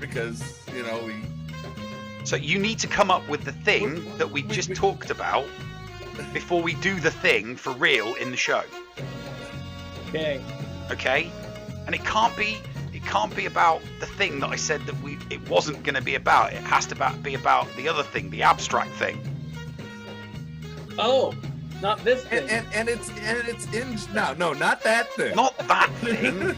because, you know, we... So you need to come up with the thing that we just talked about before we do the thing for real in the show. Okay. Okay? And it can't be about the thing that I said that it wasn't going to be about. It has to be about the other thing, the abstract thing. Oh, not this thing. And it's in... No, not that thing. Not that thing.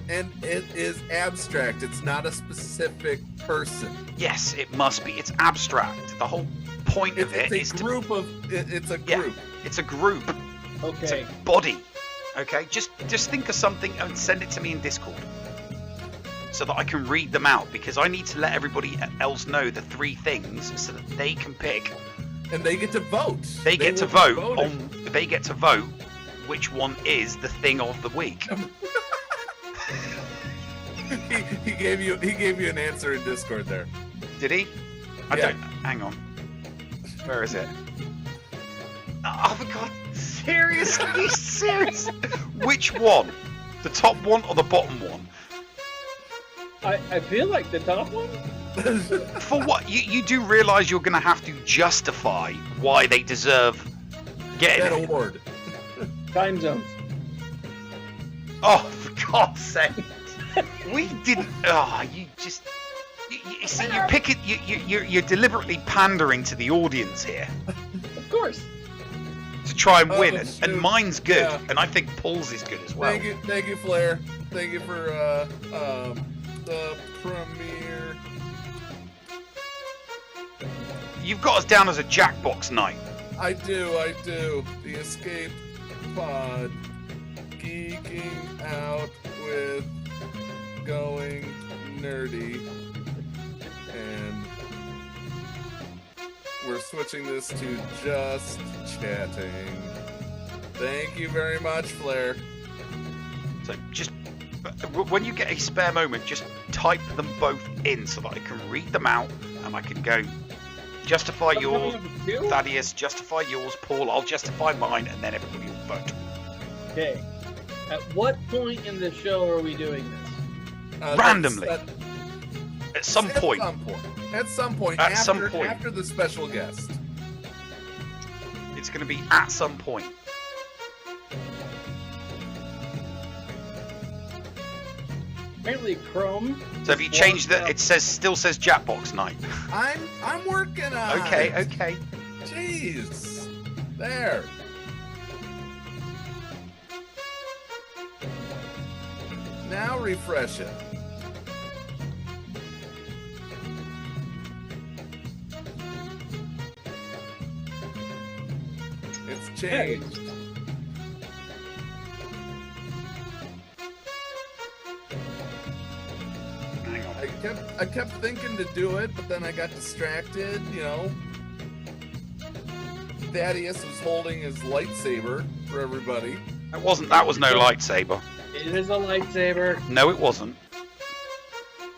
And it is abstract. It's not a specific person. Yes, it must be. It's abstract. The whole point of it is it's a group. Yeah, it's a group. Okay. It's a body. Okay, just think of something and send it to me in Discord so that I can read them out, because I need to let everybody else know the three things so that they can pick. And they get to vote. They get to vote which one is the thing of the week. he gave you an answer in Discord there. Did he? I don't. Hang on. Where is it? Oh my god! Seriously? Seriously? Which one? The top one or the bottom one? I feel like the top one. For what? You do realise you're going to have to justify why they deserve getting that it. award. Time zones. Oh, for God's sake! We didn't. Oh, you just. You see, you pick it. You're deliberately pandering to the audience here Of course. to try and win, shoot. and mine's good, Yeah. and I think Paul's is good as well. Thank you, Flair. Thank you for the premiere. You've got us down as a Jackbox night. I do. The Escape Pod, geeking out with going nerdy, and we're switching this to just chatting. Thank you very much, Flair. So just when you get a spare moment, just type them both in so that I can read them out and I can go justify yours, Thaddeus, justify yours, Paul, I'll justify mine, and then everybody will vote. Okay. At what point in the show are we doing this? Randomly. At some point. At some point. After the special guest. It's going to be at some point. Apparently Chrome. So have you changed that? It still says Jackbox night. I'm working on Okay, it. okay. Jeez. There. Now refresh it. It's changed. Hang on. I kept thinking to do it, but then I got distracted, you know. Thaddeus was holding his lightsaber for everybody. That was no lightsaber. It is a lightsaber. No, it wasn't.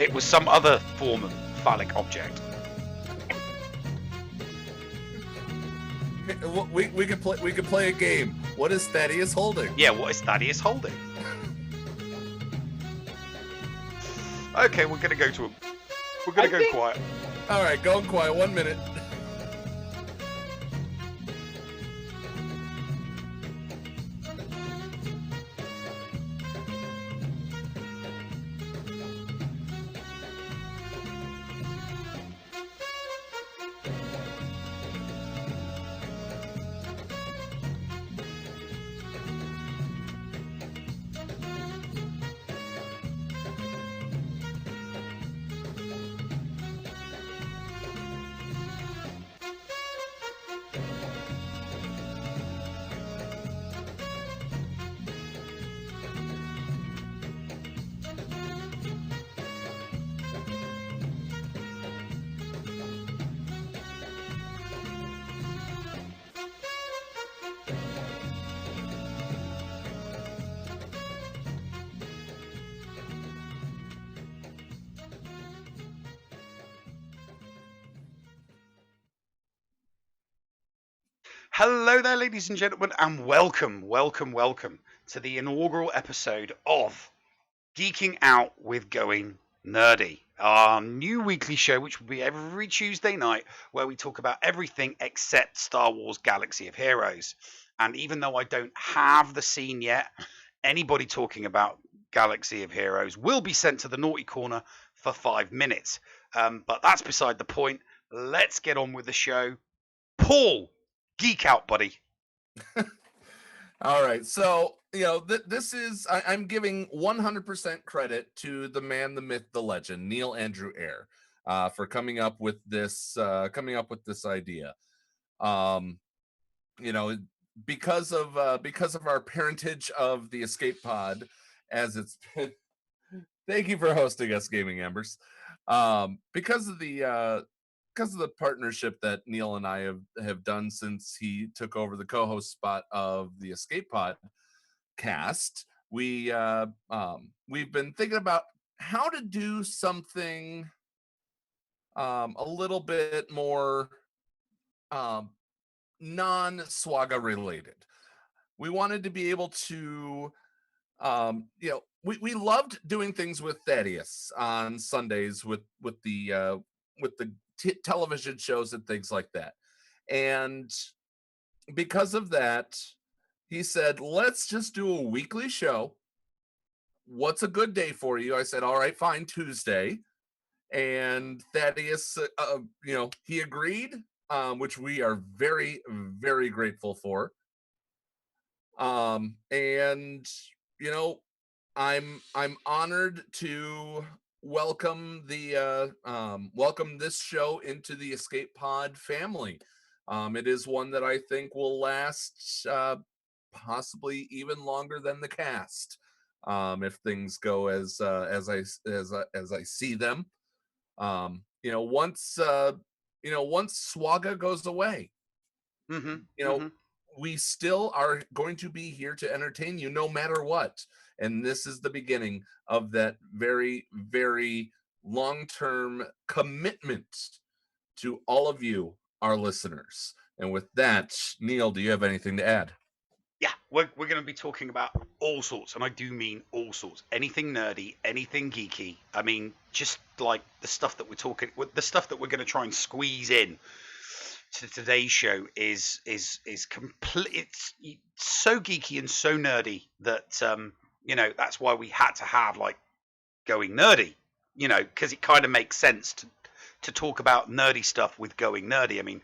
It was some other form of phallic object. We could play a game. What is Thaddeus holding? Yeah, what is Thaddeus holding? Okay, we're gonna go quiet. All right, going quiet. 1 minute. Hello there, ladies and gentlemen, and welcome to the inaugural episode of Geeking Out with Going Nerdy, our new weekly show, which will be every Tuesday night, where we talk about everything except Star Wars Galaxy of Heroes. And even though I don't have the scene yet, anybody talking about Galaxy of Heroes will be sent to the naughty corner for 5 minutes. But that's beside the point. Let's get on with the show. Paul, geek out, buddy. All right. So, this is, I'm giving 100% credit to the man, the myth, the legend, Neil Andrew Eyre, for coming up with this idea. Because of our parentage of the Escape Pod, as it's been. Thank you for hosting us, Gaming Embers. Because of the partnership that Neil and I have done since he took over the co-host spot of the Escape Pod cast, we've been thinking about how to do something a little bit more non-Swaga related. We wanted to be able to we loved doing things with Thaddeus on Sundays with the television shows and things like that. And because of that, he said, let's just do a weekly show. What's a good day for you? I said, all right, fine, Tuesday. And Thaddeus, he agreed, which we are very, very grateful for. And I'm honored to welcome this show into the Escape Pod family. It is one that I think will last possibly even longer than the cast, if things go as I see them. Once Swaga goes away, we still are going to be here to entertain you no matter what. And this is the beginning of that very, very long-term commitment to all of you, our listeners. And with that, Neil, do you have anything to add? Yeah, we're going to be talking about all sorts, and I do mean all sorts. Anything nerdy, anything geeky. I mean, just like the stuff that we're going to try and squeeze in to today's show is complete. It's so geeky and so nerdy that that's why we had to have like Going Nerdy, because it kind of makes sense to talk about nerdy stuff with Going Nerdy. I mean,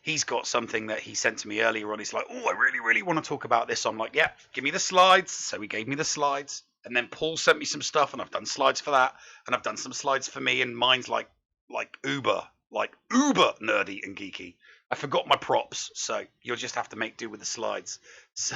he's got something that he sent to me earlier on. He's like, oh, I really, really want to talk about this. I'm like, yeah, give me the slides. So he gave me the slides, and then Paul sent me some stuff, and I've done slides for that, and I've done some slides for me, and mine's like uber nerdy and geeky. I forgot my props, so you'll just have to make do with the slides. So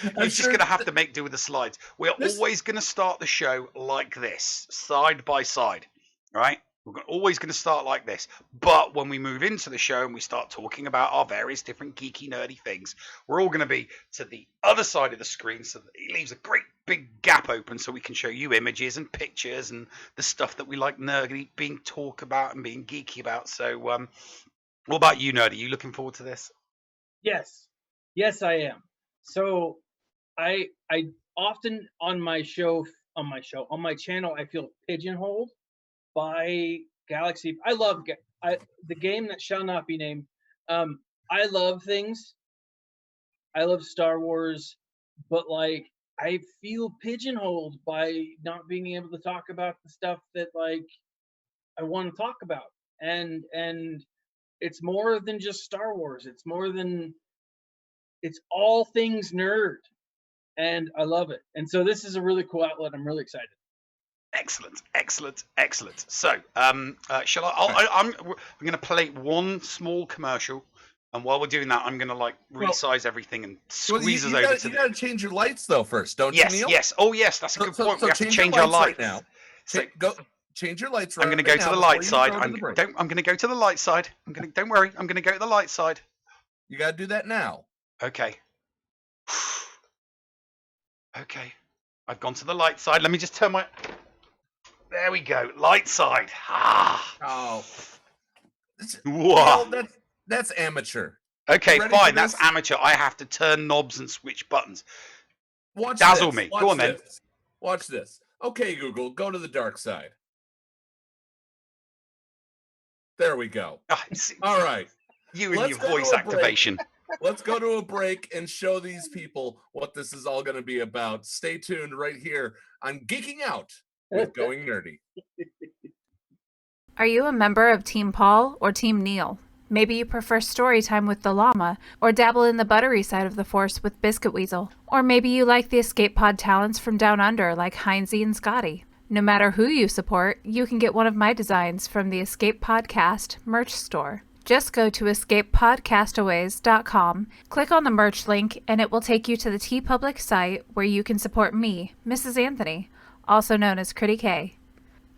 you're just going to have to make do with the slides. We're always going to start the show like this, side by side, right? We're always going to start like this. But when we move into the show and we start talking about our various different geeky, nerdy things, we're all going to be to the other side of the screen, so that it leaves a great big gap open so we can show you images and pictures and the stuff that we like nerdy being talked about and being geeky about. So what about you, Nerdy? You looking forward to this? Yes, I am. So I often on my channel, I feel pigeonholed by Galaxy. I love the game that shall not be named. I love things. I love Star Wars, but like I feel pigeonholed by not being able to talk about the stuff that like I want to talk about. And it's more than just Star Wars. It's all things nerd. And I love it. And so this is a really cool outlet. I'm really excited. Excellent. So, shall I? I'm going to play one small commercial, and while we're doing that, I'm going to like resize everything and squeeze us over. You got to change your lights though first, don't you, Neil? Yes. Oh, yes. That's a good point. We have to change our lights right now. Change your lights. I'm going to go to the light side. I'm going to go to the light side. Don't worry. I'm going to go to the light side. You got to do that now. Okay. Okay. I've gone to the light side. Let me just turn my. There we go. Light side. Oh. Wow. Well, that's amateur. Okay, fine. That's amateur. I have to turn knobs and switch buttons. Dazzle me. Go on then. Watch this. Okay, Google, go to the dark side. There we go. All right. You and your voice activation. Let's go to a break and show these people what this is all going to be about. Stay tuned right here on Geeking Out with Going Nerdy. Are you a member of Team Paul or Team Neil? Maybe you prefer story time with the llama, or dabble in the buttery side of the Force with Biscuit Weasel. Or maybe you like the Escape Pod talents from Down Under like Heinzie and Scotty. No matter who you support, you can get one of my designs from the Escape Podcast merch store. Just go to escapepodcastaways.com, click on the merch link, and it will take you to the TeePublic site where you can support me, Mrs. Anthony, also known as Critty K.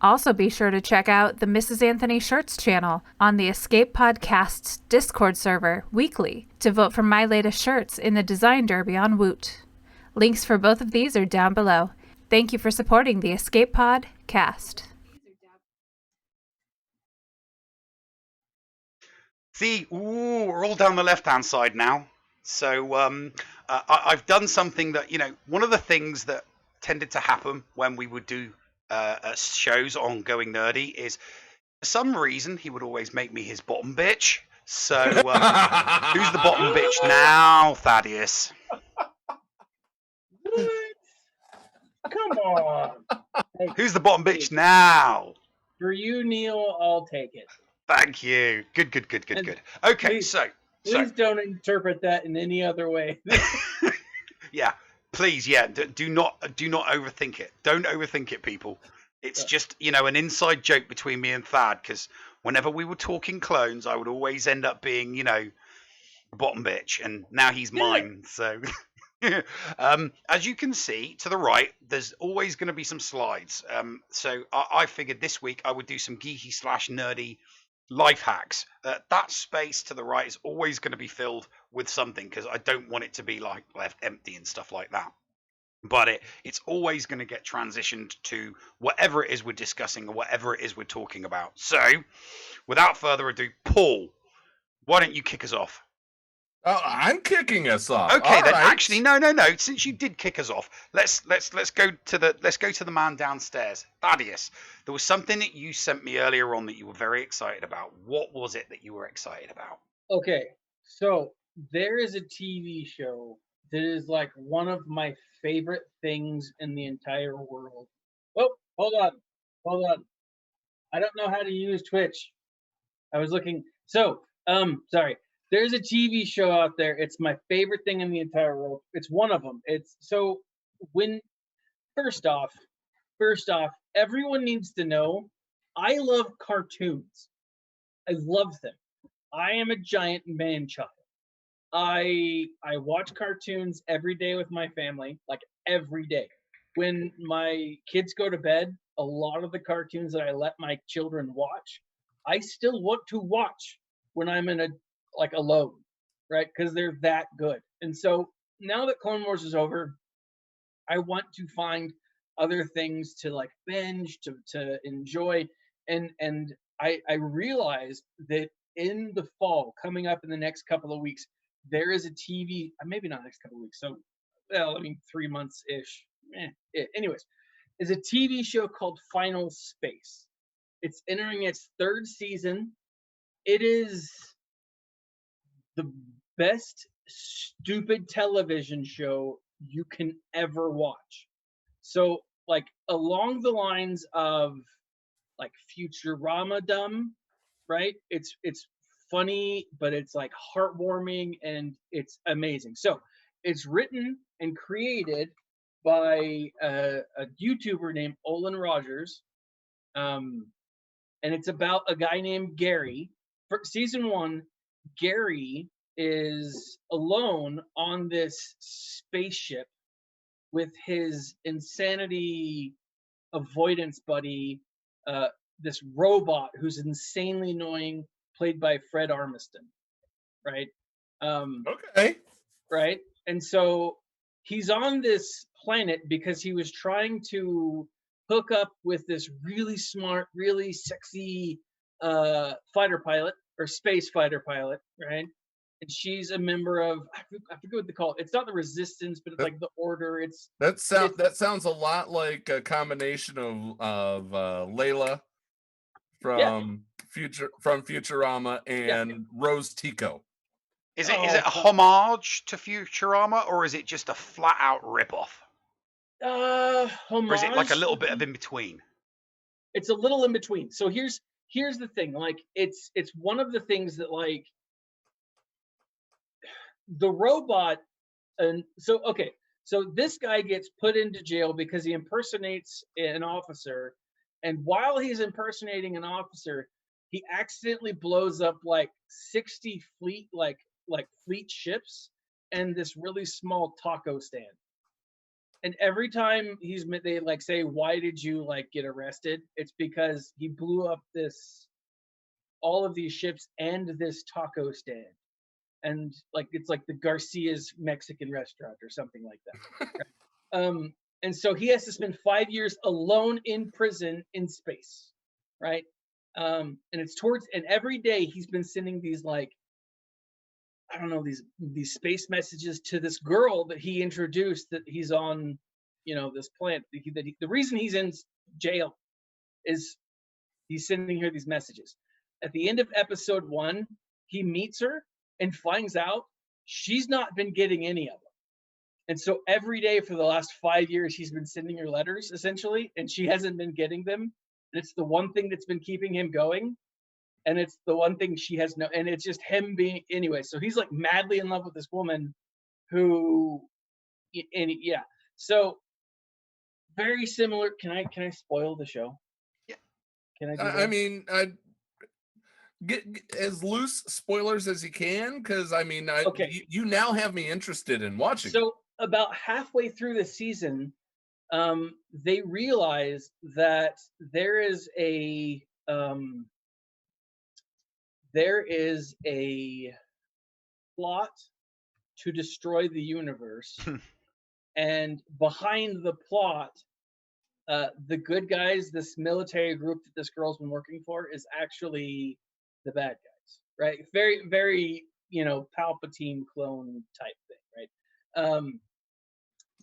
Also be sure to check out the Mrs. Anthony Shirts channel on the Escape Podcast's Discord server weekly to vote for my latest shirts in the Design Derby on Woot. Links for both of these are down below. Thank you for supporting the Escape Podcast. See, we're all down the left-hand side now. So I've done something that, one of the things that tended to happen when we would do shows on Going Nerdy is, for some reason, he would always make me his bottom bitch. So who's the bottom bitch now, Thaddeus? What? Come on. Hey, Who's the bottom bitch now? for you, Neil, I'll take it. Thank you. Good. Okay, Please- so Please don't interpret that in any other way. yeah, please, yeah, do not overthink it. Don't overthink it, people. It's just, an inside joke between me and Thad, because whenever we were talking clones, I would always end up being, bottom bitch, and now he's mine. So, as you can see to the right, there's always going to be some slides. So I figured this week I would do some geeky / nerdy life hacks. That space to the right is always going to be filled with something, because I don't want it to be like left empty and stuff like that. But it's always going to get transitioned to whatever it is we're discussing or whatever it is we're talking about. So, without further ado, Paul, why don't you kick us off? Oh, I'm kicking us off. Okay, All then right. actually, no. Since you did kick us off, let's go to the man downstairs, Thaddeus. There was something that you sent me earlier on that you were very excited about. What was it that you were excited about? Okay, so there is a TV show that is like one of my favorite things in the entire world. Oh, hold on. I don't know how to use Twitch. I was looking. So, sorry. There's a TV show out there. It's my favorite thing in the entire world. It's one of them. First off, everyone needs to know I love cartoons. I love them. I am a giant man child. I watch cartoons every day with my family, like every day. When my kids go to bed, a lot of the cartoons that I let my children watch, I still want to watch when I'm alone, right? Because they're that good. And so now that Clone Wars is over, I want to find other things to binge, to enjoy, and I realized that in the fall, coming up in the next couple of weeks, there is a TV, maybe not next couple of weeks, 3 months ish. Anyways, is a TV show called Final Space. It's entering its 3rd season. It is the best stupid television show you can ever watch. So, along the lines of Futurama dumb, right? It's funny, but it's heartwarming and it's amazing. So, it's written and created by a YouTuber named Olin Rogers, and it's about a guy named Gary. For season 1, Gary is alone on this spaceship with his insanity avoidance buddy, this robot who's insanely annoying, played by Fred Armisen, right? Okay. Right? And so he's on this planet because he was trying to hook up with this really smart, really sexy fighter pilot or space fighter pilot, right? and she's a member of I forget what they call it. It's not the Resistance, but it's like the Order. That sounds a lot like a combination of Layla from Futurama and Rose Tico. Is it a homage to Futurama, or is it just a flat out ripoff? Homage. Or is it like a little bit of in between? It's a little in between. So here's the thing. Like it's one of the things that like the robot, and so this guy gets put into jail because he impersonates an officer, and while he's impersonating an officer, he accidentally blows up like 60 fleet fleet ships and this really small taco stand. And every time they like say, why did you like get arrested? It's because he blew up all of these ships and this taco stand. And like, it's like the Garcia's Mexican restaurant or something like that. And so he has to spend 5 years alone in prison in space. Right. And every day he's been sending these like, I don't know, these space messages to this girl that he introduced that he's on, this planet. The reason he's in jail is he's sending her these messages. At the end of episode 1, he meets her and finds out she's not been getting any of them. And so every day for the last 5 years, he's been sending her letters essentially, and she hasn't been getting them. And it's the one thing that's been keeping him going. And it's the one thing she has and it's just him being anyway. So he's like madly in love with this woman So very similar. Can I spoil the show? Yeah. Can I do that? I mean, I get as loose spoilers as you can, because I mean, you now have me interested in watching. So about halfway through the season, they realize that there is a plot to destroy the universe. And behind the plot, the good guys, this military group that this girl's been working for, is actually the bad guys, right? Very, very, Palpatine clone type thing, right?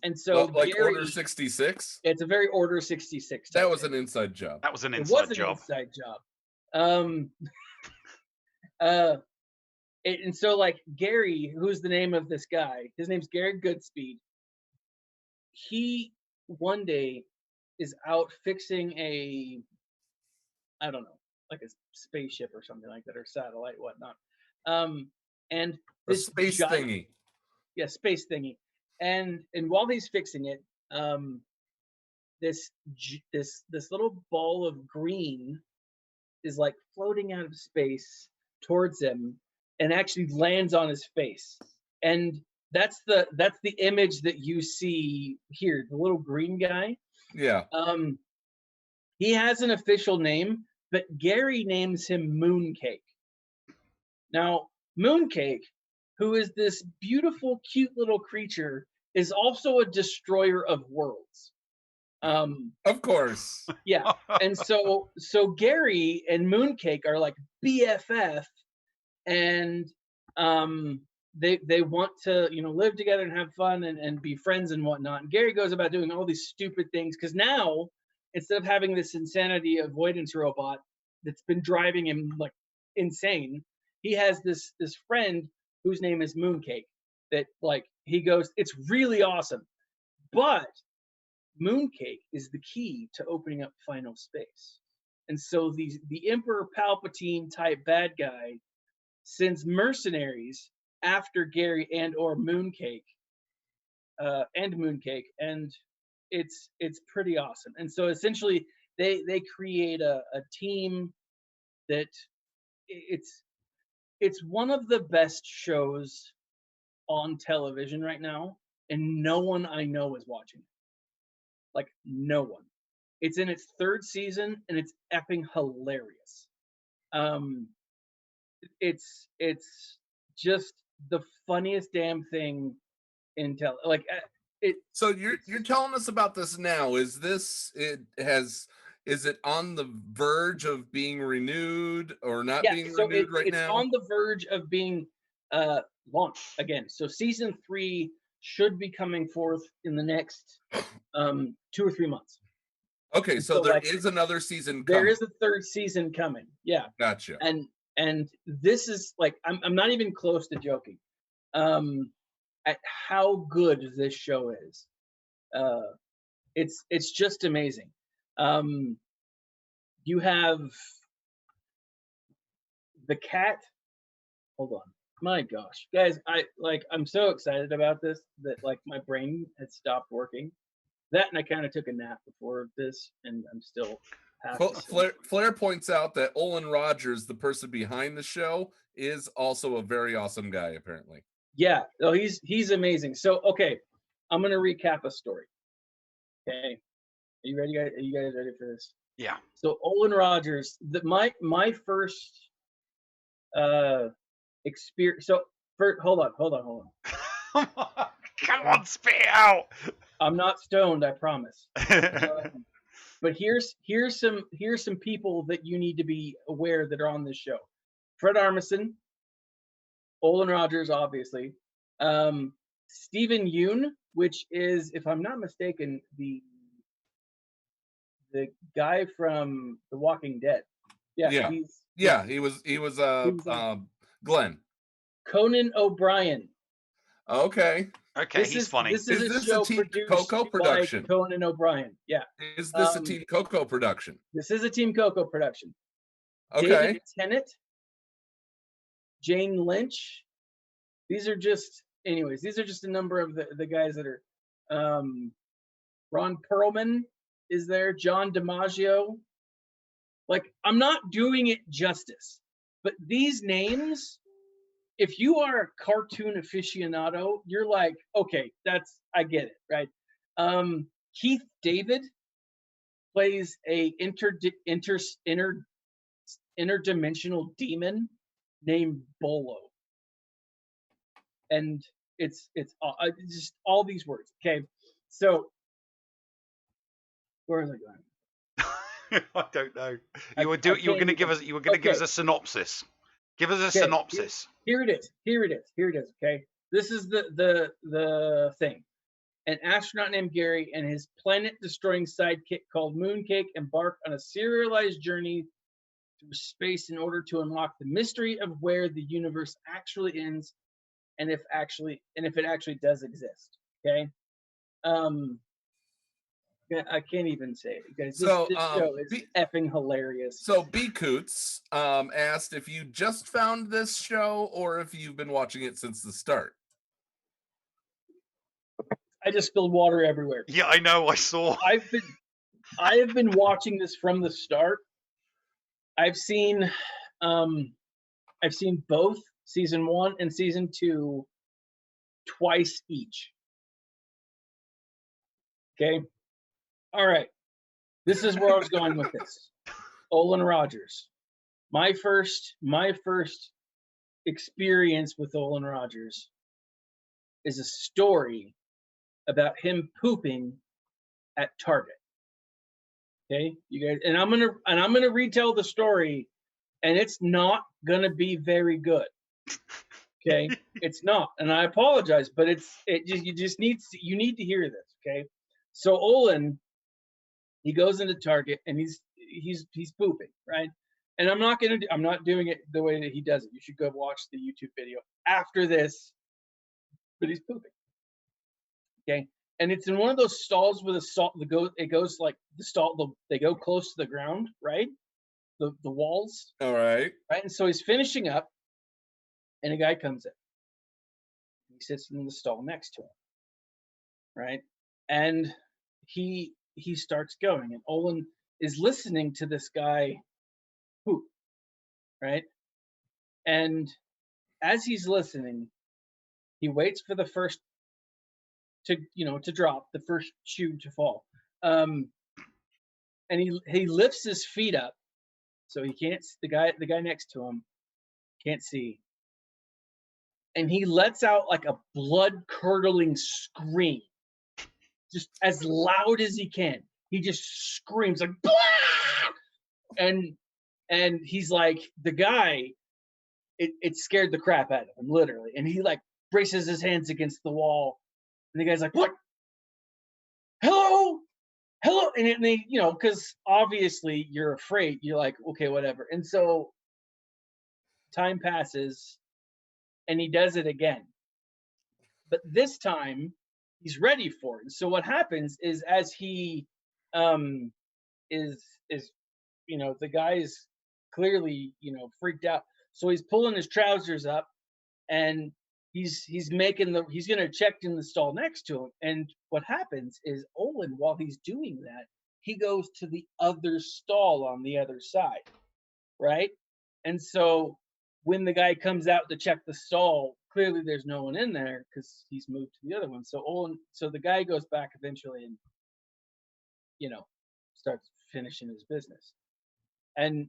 And so like Gary, Order 66? It's a very Order 66 That was an inside job. That was an inside job. And so like Gary, who's the name of this guy, his name's Gary Goodspeed. He one day is out fixing I don't know, like a spaceship or something like that, or satellite, whatnot. And this space thingy. Yeah, space thingy. And while he's fixing it, this little ball of green is like floating out of space towards him and actually lands on his face. And that's the image that you see here, the little green guy. Yeah. He has an official name, but Gary names him Mooncake. Now, Mooncake, who is this beautiful, cute little creature, is also a destroyer of worlds. Of course. Yeah. And so Gary and Mooncake are like BFF, and they want to live together and have fun and be friends and whatnot. And Gary goes about doing all these stupid things because now, instead of having this insanity avoidance robot that's been driving him like insane, he has this friend whose name is Mooncake that like he goes, it's really awesome. But Mooncake is the key to opening up final space. And so the Emperor Palpatine type bad guy sends mercenaries after Gary and or Mooncake, and it's pretty awesome. And so essentially they create a team that it's one of the best shows on television right now, and no one I know is watching it. Like no one. It's in its 3rd season and it's effing hilarious. It's just the funniest damn thing in So you're telling us about this now. Is it on the verge of being renewed or not being renewed right now? It's on the verge of being launch again. So season 3 should be coming forth in the next 2 or 3 months. Okay, so there is another season coming. There is a 3rd season coming. Yeah. Gotcha. And this is like, I'm not even close to joking at how good this show is. It's just amazing. You have the cat. Hold on. My gosh, guys, I'm so excited about this that like my brain had stopped working. That, and I kind of took a nap before this, and I'm still Flair points out that Olin Rogers, the person behind the show, is also a very awesome guy, apparently. Yeah, oh, he's amazing. So, okay, I'm gonna recap a story. Okay, are you ready, guys? Are you guys ready for this? Yeah. So, Olin Rogers, my first experience. So, hold on. Come on, spit it out. I'm not stoned, I promise. But here's some people that you need to be aware that are on this show. Fred Armisen, Olin Rogers, obviously, Stephen Yoon, which is, if I'm not mistaken, the guy from The Walking Dead. Yeah. He was Glenn. Conan O'Brien. Okay. Okay, he's funny. This is this a show a Team produced Coco production? by Conan O'Brien. Yeah. Is this a Team Coco production? This is a Team Coco production. Okay. David Tennant, Jane Lynch. These are just a number of the guys that are. Ron Perlman is there. John DiMaggio. Like, I'm not doing it justice, but these names, if you are a cartoon aficionado, you're like, okay, I get it, right? Keith David plays a interdimensional demon named Bolo, and it's just all these words. Okay, so where is it going? I don't know. You were going to give us a synopsis. Give us a synopsis. Here it is. Okay, this is the thing. An astronaut named Gary and his planet-destroying sidekick called Mooncake embark on a serialized journey through space in order to unlock the mystery of where the universe actually ends, and if it actually does exist. Okay. I can't even say it because this show is effing hilarious. So B Coots asked if you just found this show or if you've been watching it since the start. I just spilled water everywhere. Yeah, I know. I saw. I have been watching this from the start. I've seen both season 1 and season 2 twice each. Okay. All right. This is where I was going with this. Olin Rogers. My first experience with Olin Rogers is a story about him pooping at Target. Okay, you guys, and I'm gonna retell the story, and it's not gonna be very good. Okay, it's not, and I apologize, but you need to hear this. Okay, so Olin, he goes into Target and he's pooping, right? And I'm not doing it the way that he does it. You should go watch the YouTube video after this. But he's pooping. Okay, and it's in one of those stalls where it goes like the stall. They go close to the ground, right? The walls. All right. Right, and so he's finishing up, and a guy comes in. He sits in the stall next to him, right? And he starts going, and Olin is listening to this guy poop, right? And as he's listening, he waits for the first to drop, the first shoe to fall, and he lifts his feet up so he can't. The guy next to him can't see, and he lets out like a blood-curdling scream. Just as loud as he can. He just screams like, "Blah!" and he's like, the guy it scared the crap out of him, literally. And he like braces his hands against the wall, and the guy's like, "What? Hello, hello!" And they, you know, because obviously you're afraid. You're like, okay, whatever. And so time passes, and he does it again. But this time, he's ready for it. And so what happens is, as he is you know, the guy is clearly, you know, freaked out. So he's pulling his trousers up, and he's gonna check in the stall next to him. And what happens is Olin, while he's doing that, he goes to the other stall on the other side, right? And so when the guy comes out to check the stall, clearly there's no one in there because he's moved to the other one. So the guy goes back eventually and, you know, starts finishing his business. And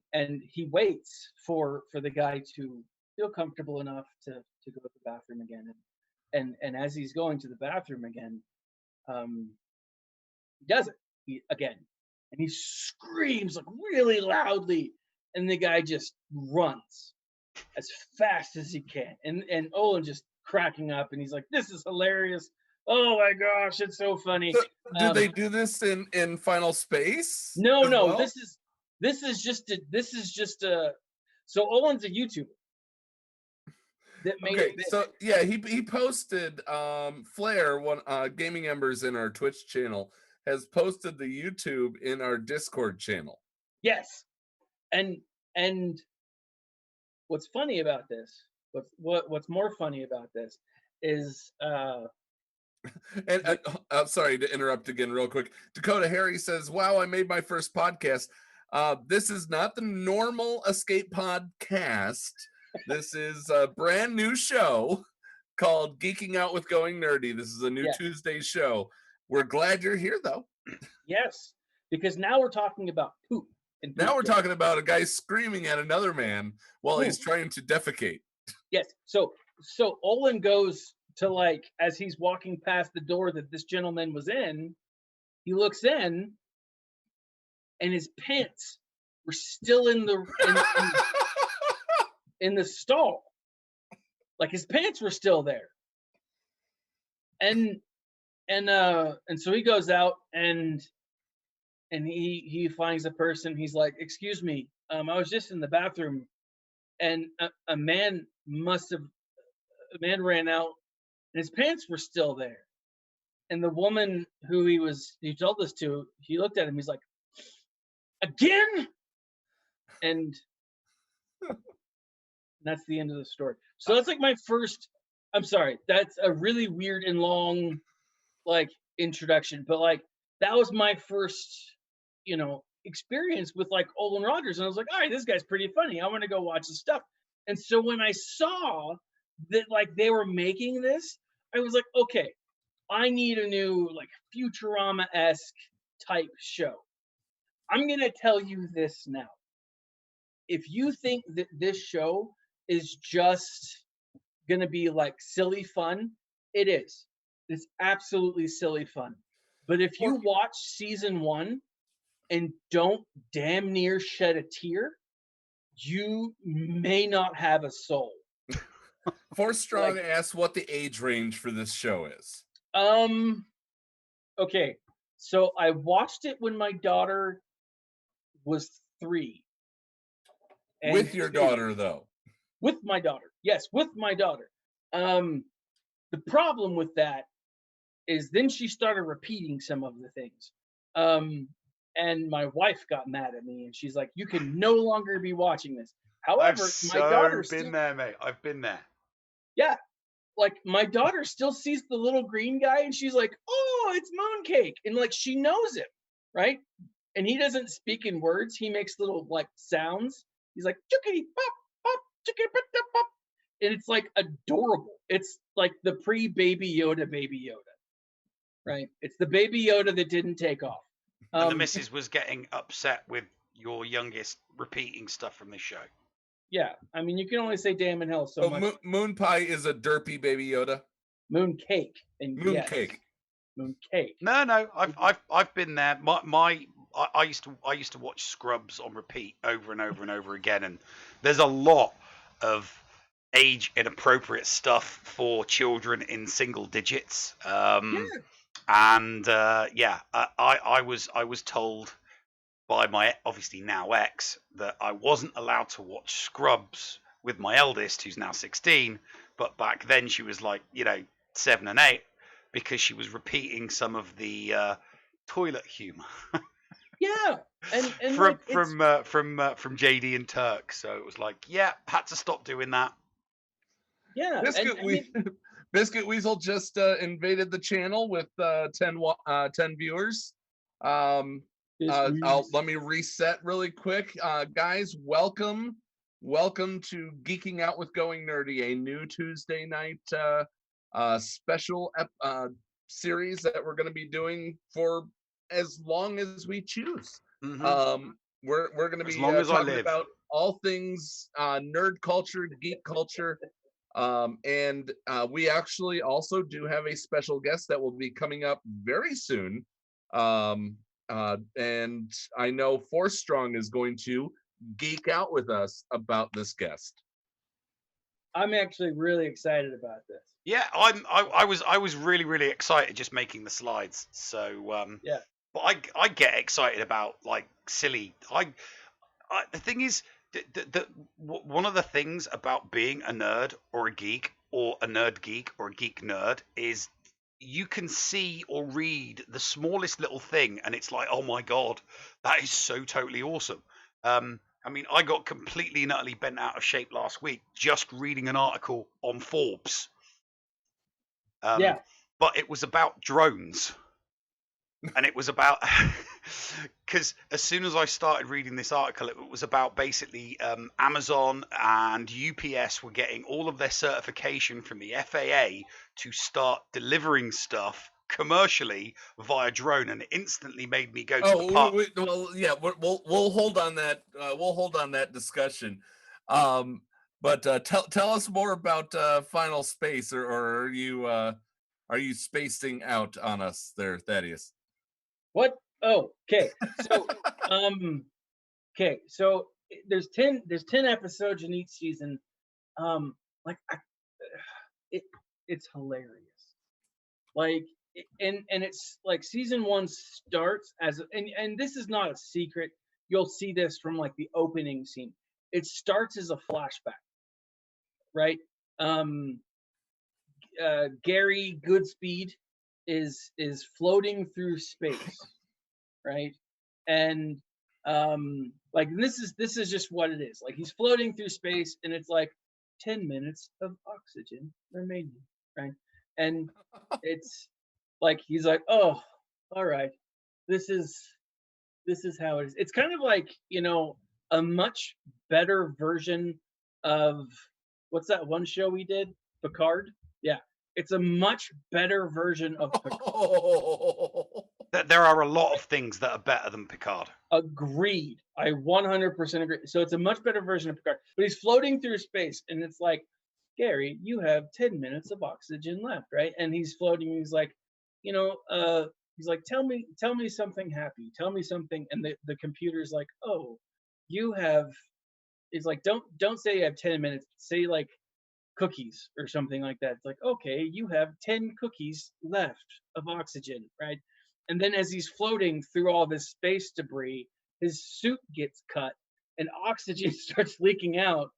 he waits for the guy to feel comfortable enough to go to the bathroom again. And as he's going to the bathroom again, he does it again. And he screams like really loudly, and the guy just runs as fast as he can. And Olin just cracking up, and he's like, "This is hilarious. Oh my gosh, it's so funny." So, do they do this in Final Space? No. Well? This is just a. So Olin's a YouTuber that made it big. So yeah, he posted Flair, one Gaming Embers in our Twitch channel, has posted the YouTube in our Discord channel. Yes, and what's funny about this? What's more funny about this is And I'm sorry to interrupt again real quick. Dakota Harry says, "Wow, I made my first podcast. This is not the normal Escape Podcast. This is a brand new show called Geeking Out with Going Nerdy. This is a new Tuesday show. We're glad you're here, though." Yes, because now we're talking about poop. And now we're talking about a guy screaming at another man while he's trying to defecate. Yes. So Olin goes to, like, as he's walking past the door that this gentleman was in, he looks in, and his pants were still in the stall. Like, his pants were still there. And so he goes out and he finds a person. He's like, "Excuse me, I was just in the bathroom, and a man ran out, and his pants were still there." And the woman who he told this to, he looked at him. He's like, "Again?" And that's the end of the story. So that's like my first. I'm sorry, that's a really weird and long, like, introduction, but like that was my first, you know, experience with like Olin Rogers, and I was like, all right, this guy's pretty funny. I want to go watch his stuff. And so when I saw that like they were making this, I was like, okay, I need a new like Futurama-esque type show. I'm gonna tell you this now. If you think that this show is just gonna be like silly fun, it is. It's absolutely silly fun. But if you watch season 1 and don't damn near shed a tear, you may not have a soul. Force Strong asks what the age range for this show is. Okay, so I watched it when my daughter was 3. With your daughter, though? With my daughter. Yes, with my daughter. The problem with that is then she started repeating some of the things. And my wife got mad at me, and she's like, "You can no longer be watching this." However, my daughter's been there, mate. I've been there. Yeah. Like, my daughter still sees the little green guy, and she's like, "Oh, it's Mooncake." And like, she knows him, right? And he doesn't speak in words. He makes little like sounds. He's like, "Chickity pop, pop, chickity pop, pop." And it's like adorable. It's like the pre-Baby Yoda, right? It's the Baby Yoda that didn't take off. And the missus was getting upset with your youngest repeating stuff from this show. Yeah, I mean, you can only say "damn" and "hell" so much. Moon Pie is a derpy Baby Yoda. Mooncake and Mooncake. Yes, Mooncake. No, I've been there. I used to watch Scrubs on repeat over and over and over again, and there's a lot of age inappropriate stuff for children in single digits. And I was told by my obviously now ex that I wasn't allowed to watch Scrubs with my eldest, who's now 16, but back then she was like, 7 and 8, because she was repeating some of the toilet humor. Yeah, and from JD and Turk. So it was like, yeah, had to stop doing that. Yeah, Biscuit Weasel just invaded the channel with 10 viewers. Let me reset really quick. Guys, welcome to Geeking Out with Going Nerdy, a new Tuesday night special series that we're going to be doing for as long as we choose. Mm-hmm. We're going to be talking about all things nerd culture, geek culture. And we actually also do have a special guest that will be coming up very soon. And I know Force Strong is going to geek out with us about this guest. I'm actually really excited about this. Yeah, I was really, really excited just making the slides. So yeah. But I get excited about like silly. The thing is, one of the things about being a nerd or a geek or a nerd geek or a geek nerd is you can see or read the smallest little thing and it's like, oh my god, that is so totally awesome. I mean, I got completely and utterly bent out of shape last week just reading an article on Forbes. But it was about drones. And it was about, because as soon as I started reading this article, it was about basically Amazon and UPS were getting all of their certification from the FAA to start delivering stuff commercially via drone, and it instantly made me go to the park. We'll hold on that. We'll hold on that discussion. But tell us more about Final Space, or are you spacing out on us there, Thaddeus? What? Oh, okay. So, okay. So there's 10 episodes in each season. It's hilarious. Like, and it's like season 1 starts as, and this is not a secret. You'll see this from like the opening scene. It starts as a flashback, right? Gary Goodspeed is floating through space, right? And like this is just what it is. Like he's floating through space and it's like 10 minutes of oxygen remaining, right? And it's like he's like, oh, all right, this is how it is. It's kind of like, a much better version of what's that one show we did, Picard? Yeah, it's a much better version of Picard. There are a lot of things that are better than Picard. Agreed. I 100% agree. So it's a much better version of Picard. But he's floating through space, and it's like, Gary, you have 10 minutes of oxygen left, right? And he's floating. He's like, he's like, tell me something happy. Tell me something. And the computer's like, oh, you have. It's like, don't say you have 10 minutes. Say like cookies or something like that. It's like, okay, you have 10 cookies left of oxygen, right? And then as he's floating through all this space debris, his suit gets cut and oxygen starts leaking out.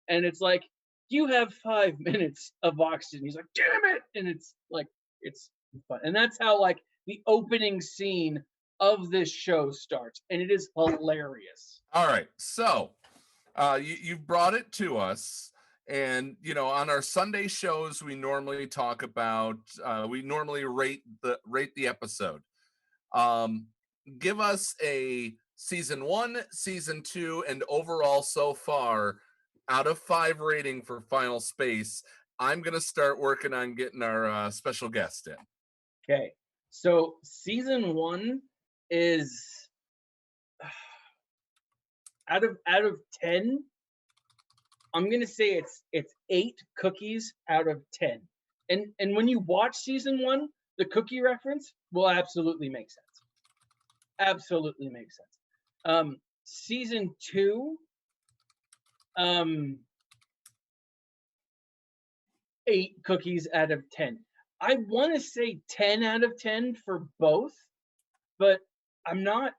And it's like, you have 5 minutes of oxygen. He's like, damn it. And it's like, it's fun. And that's how like the opening scene of this show starts. And it is hilarious. All right. So you've brought it to us. And on our Sunday shows, we normally talk about we normally rate the episode. Give us a season 1, season 2, and overall so far out of 5 rating for Final Space. I'm gonna start working on getting our special guest in. Okay, so season 1 is out of 10. I'm gonna say it's 8 cookies out of 10. And when you watch season 1, the cookie reference will absolutely make sense. Absolutely makes sense. Season 2, 8 cookies out of 10. I want to say 10 out of 10 for both, but I'm not.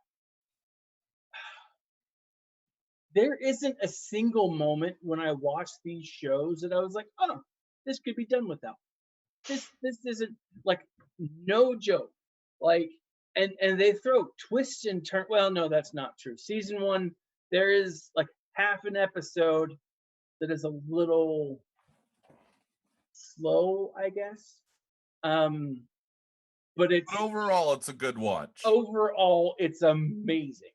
There isn't a single moment when I watch these shows that I was like, oh, this could be done without. This isn't like, no joke. Like, and they throw twists and turns. Well, no, that's not true. Season 1, there is like half an episode that is a little slow, I guess. But overall, it's a good watch. Overall, it's amazing.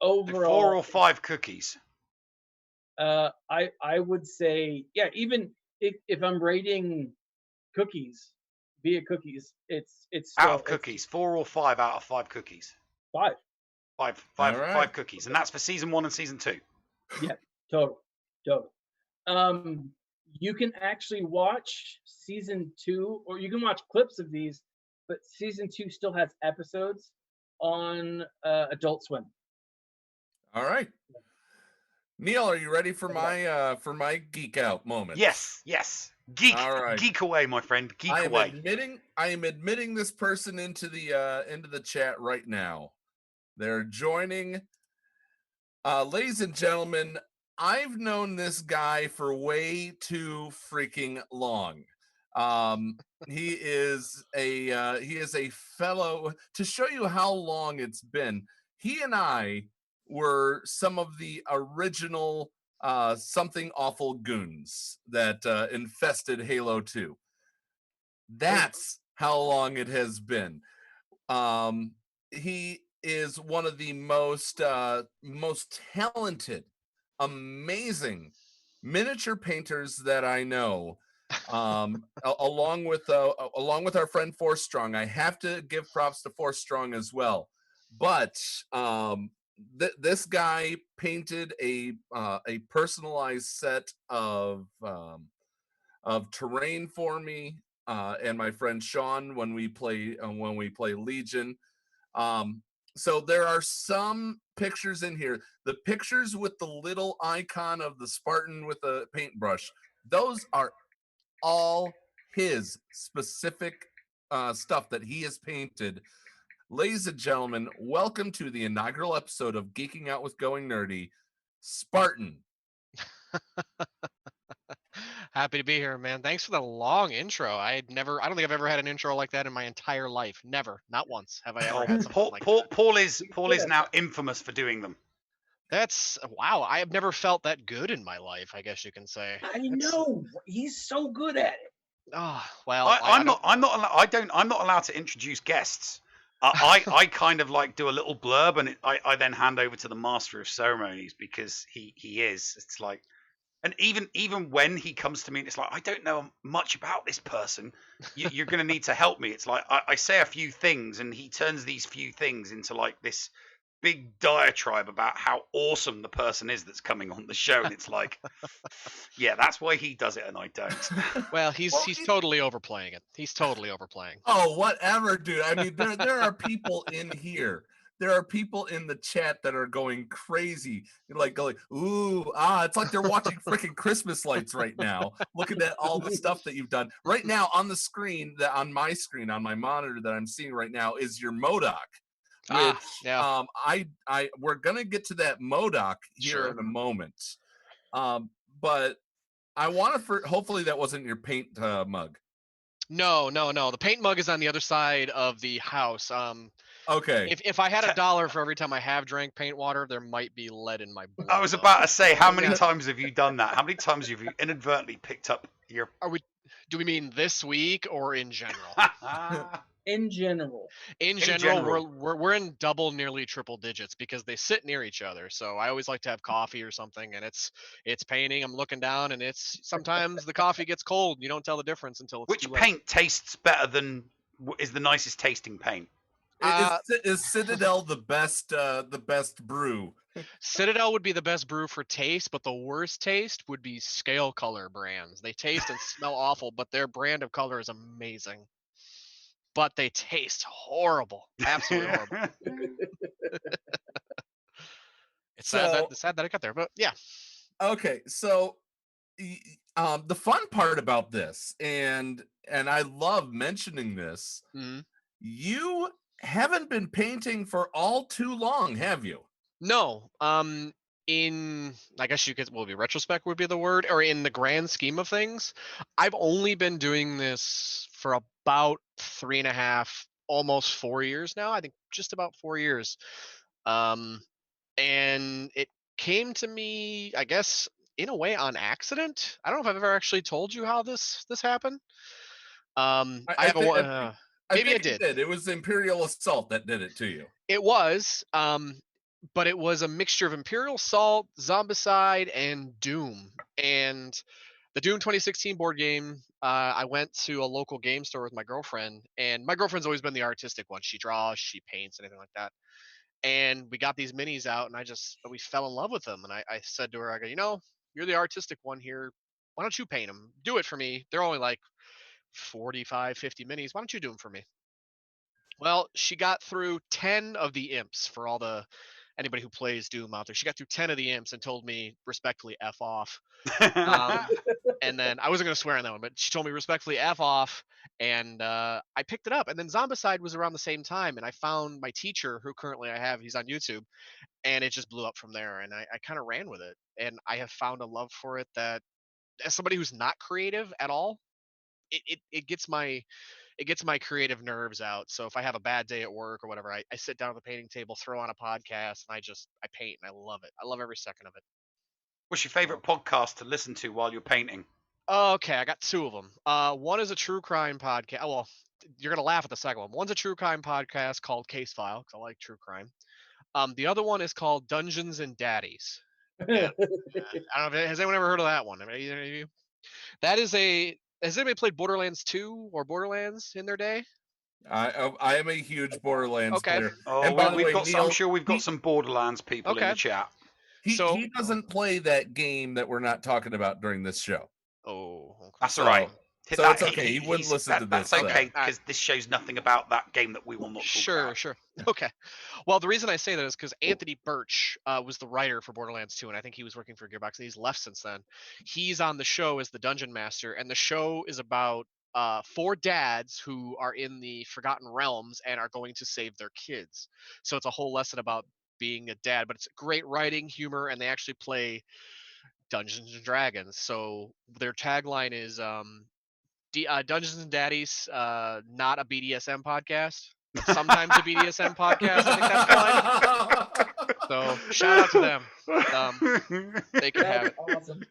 Overall, 4 or 5 cookies. I would say, yeah. Even if I'm rating cookies via cookies, it's out of cookies. 4 or 5 out of 5 cookies. 5. 5 cookies, and that's for season 1 and season 2. Yeah, total. You can actually watch season 2, or you can watch clips of these, but season 2 still has episodes on Adult Swim. All right, Neil, are you ready for my geek out moment? Yes. Geek. All right. Geek away, my friend. Geek away. I am admitting this person into the chat right now. They're joining. Ladies and gentlemen, I've known this guy for way too freaking long. He is a fellow. To show you how long it's been, he and I were some of the original something awful goons that infested Halo 2. That's how long it has been. He is one of the most talented, amazing miniature painters that I know. Along with our friend Force Strong. I have to give props to Force Strong as well. But this guy painted a personalized set of terrain for me and my friend Sean when we play Legion. So there are some pictures in here. The pictures with the little icon of the Spartan with a paintbrush, those are all his specific stuff that he has painted. Ladies and gentlemen, welcome to the inaugural episode of Geeking Out with Going Nerdy, Spartan. Happy to be here, man. Thanks for the long intro. I don't think I've ever had an intro like that in my entire life. Never, not once have I ever had something like that. Paul is now infamous for doing them. That's wow. I have never felt that good in my life, I guess you can say. I know, he's so good at it. Oh well, I'm not allowed to introduce guests. I kind of like do a little blurb, and I then hand over to the master of ceremonies because he is. It's like, and even when he comes to me, it's like, I don't know much about this person. You're going to need to help me. It's like I say a few things, and he turns these few things into like this big diatribe about how awesome the person is that's coming on the show, and it's like, yeah, that's why he does it and I don't. Well, he's totally overplaying it. He's totally overplaying. Oh, whatever, dude. I mean, there are people in here. There are people in the chat that are going crazy, like going, ooh, it's like they're watching freaking Christmas lights right now, looking at all the stuff that you've done. Right now on the screen, on my monitor that I'm seeing right now is your MODOK. Which, yeah. We're gonna get to that MODOK here in a moment. But I want to, hopefully that wasn't your paint mug. No. The paint mug is on the other side of the house. Okay. If I had $1 for every time I have drank paint water, there might be lead in my blood. I was about to say, how many times have you done that? How many times have you inadvertently picked up your... Do we mean this week or in general? In general. In general, we're in double, nearly triple digits because they sit near each other. So I always like to have coffee or something, and it's painting. I'm looking down, and it's sometimes the coffee gets cold. And you don't tell the difference until it's Which paint tastes better than is the nicest tasting paint? Is Citadel the best brew? Citadel would be the best brew for taste, but the worst taste would be Scale Color brands. They taste and smell awful, but their brand of color is amazing. But they taste horrible. Absolutely horrible. It's sad that it got there, but yeah. Okay, so the fun part about this, and I love mentioning this, you haven't been painting for all too long, have you? No. In I guess you could be retrospect would be the word, or in the grand scheme of things, I've only been doing this for about 3.5, almost 4 years now. I think just about 4 years. And it came to me, I guess, in a way on accident. I don't know if I've ever actually told you how this happened. I have maybe I think did. it did. It was the Imperial Assault that did it to you. It was, but it was a mixture of Imperial Assault, Zombicide, and Doom. And the Doom 2016 board game, I went to a local game store with my girlfriend, and my girlfriend's always been the artistic one. She draws, she paints, anything like that. And we got these minis out, and we fell in love with them. And I said to her, I go, you're the artistic one here. Why don't you paint them? Do it for me. They're only like 45, 50 minis. Why don't you do them for me? Well, she got through 10 of the imps for anybody who plays Doom out there. She got through 10 of the imps and told me respectfully F off. And then I wasn't going to swear on that one, but she told me respectfully F off. And I picked it up. And then Zombicide was around the same time. And I found my teacher, who currently I have, he's on YouTube. And it just blew up from there. And I kind of ran with it. And I have found a love for it that, as somebody who's not creative at all, it gets my creative nerves out. So if I have a bad day at work or whatever, I sit down at the painting table, throw on a podcast, and I paint, and I love it. I love every second of it. What's your favorite podcast to listen to while you're painting? Okay, I got two of them. One is a true crime podcast. Well, you're gonna laugh at the second one. One's a true crime podcast called Case File, because I like true crime. The other one is called Dungeons and Daddies. And, I don't know. Has anyone ever heard of that one? Either of you? That is Has anybody played Borderlands 2 or Borderlands in their day? I am a huge Borderlands player. Oh, and by the way, Neil, I'm sure we've got some Borderlands people in the chat. He doesn't play that game that we're not talking about during this show. Oh, okay. That's all right. So it's okay. He wouldn't listen to this. That's okay, because this shows nothing about that game that we will not talk about. Sure. Okay. Well, the reason I say that is because Anthony Birch was the writer for Borderlands 2, and I think he was working for Gearbox, and he's left since then. He's on the show as the Dungeon Master, and the show is about 4 dads who are in the Forgotten Realms and are going to save their kids. So it's a whole lesson about being a dad, but it's great writing, humor, and they actually play Dungeons and Dragons. So their tagline is Dungeons and Daddies, not a BDSM podcast, but sometimes a BDSM podcast. I think that's fine. So shout out to them. They can have it. Awesome.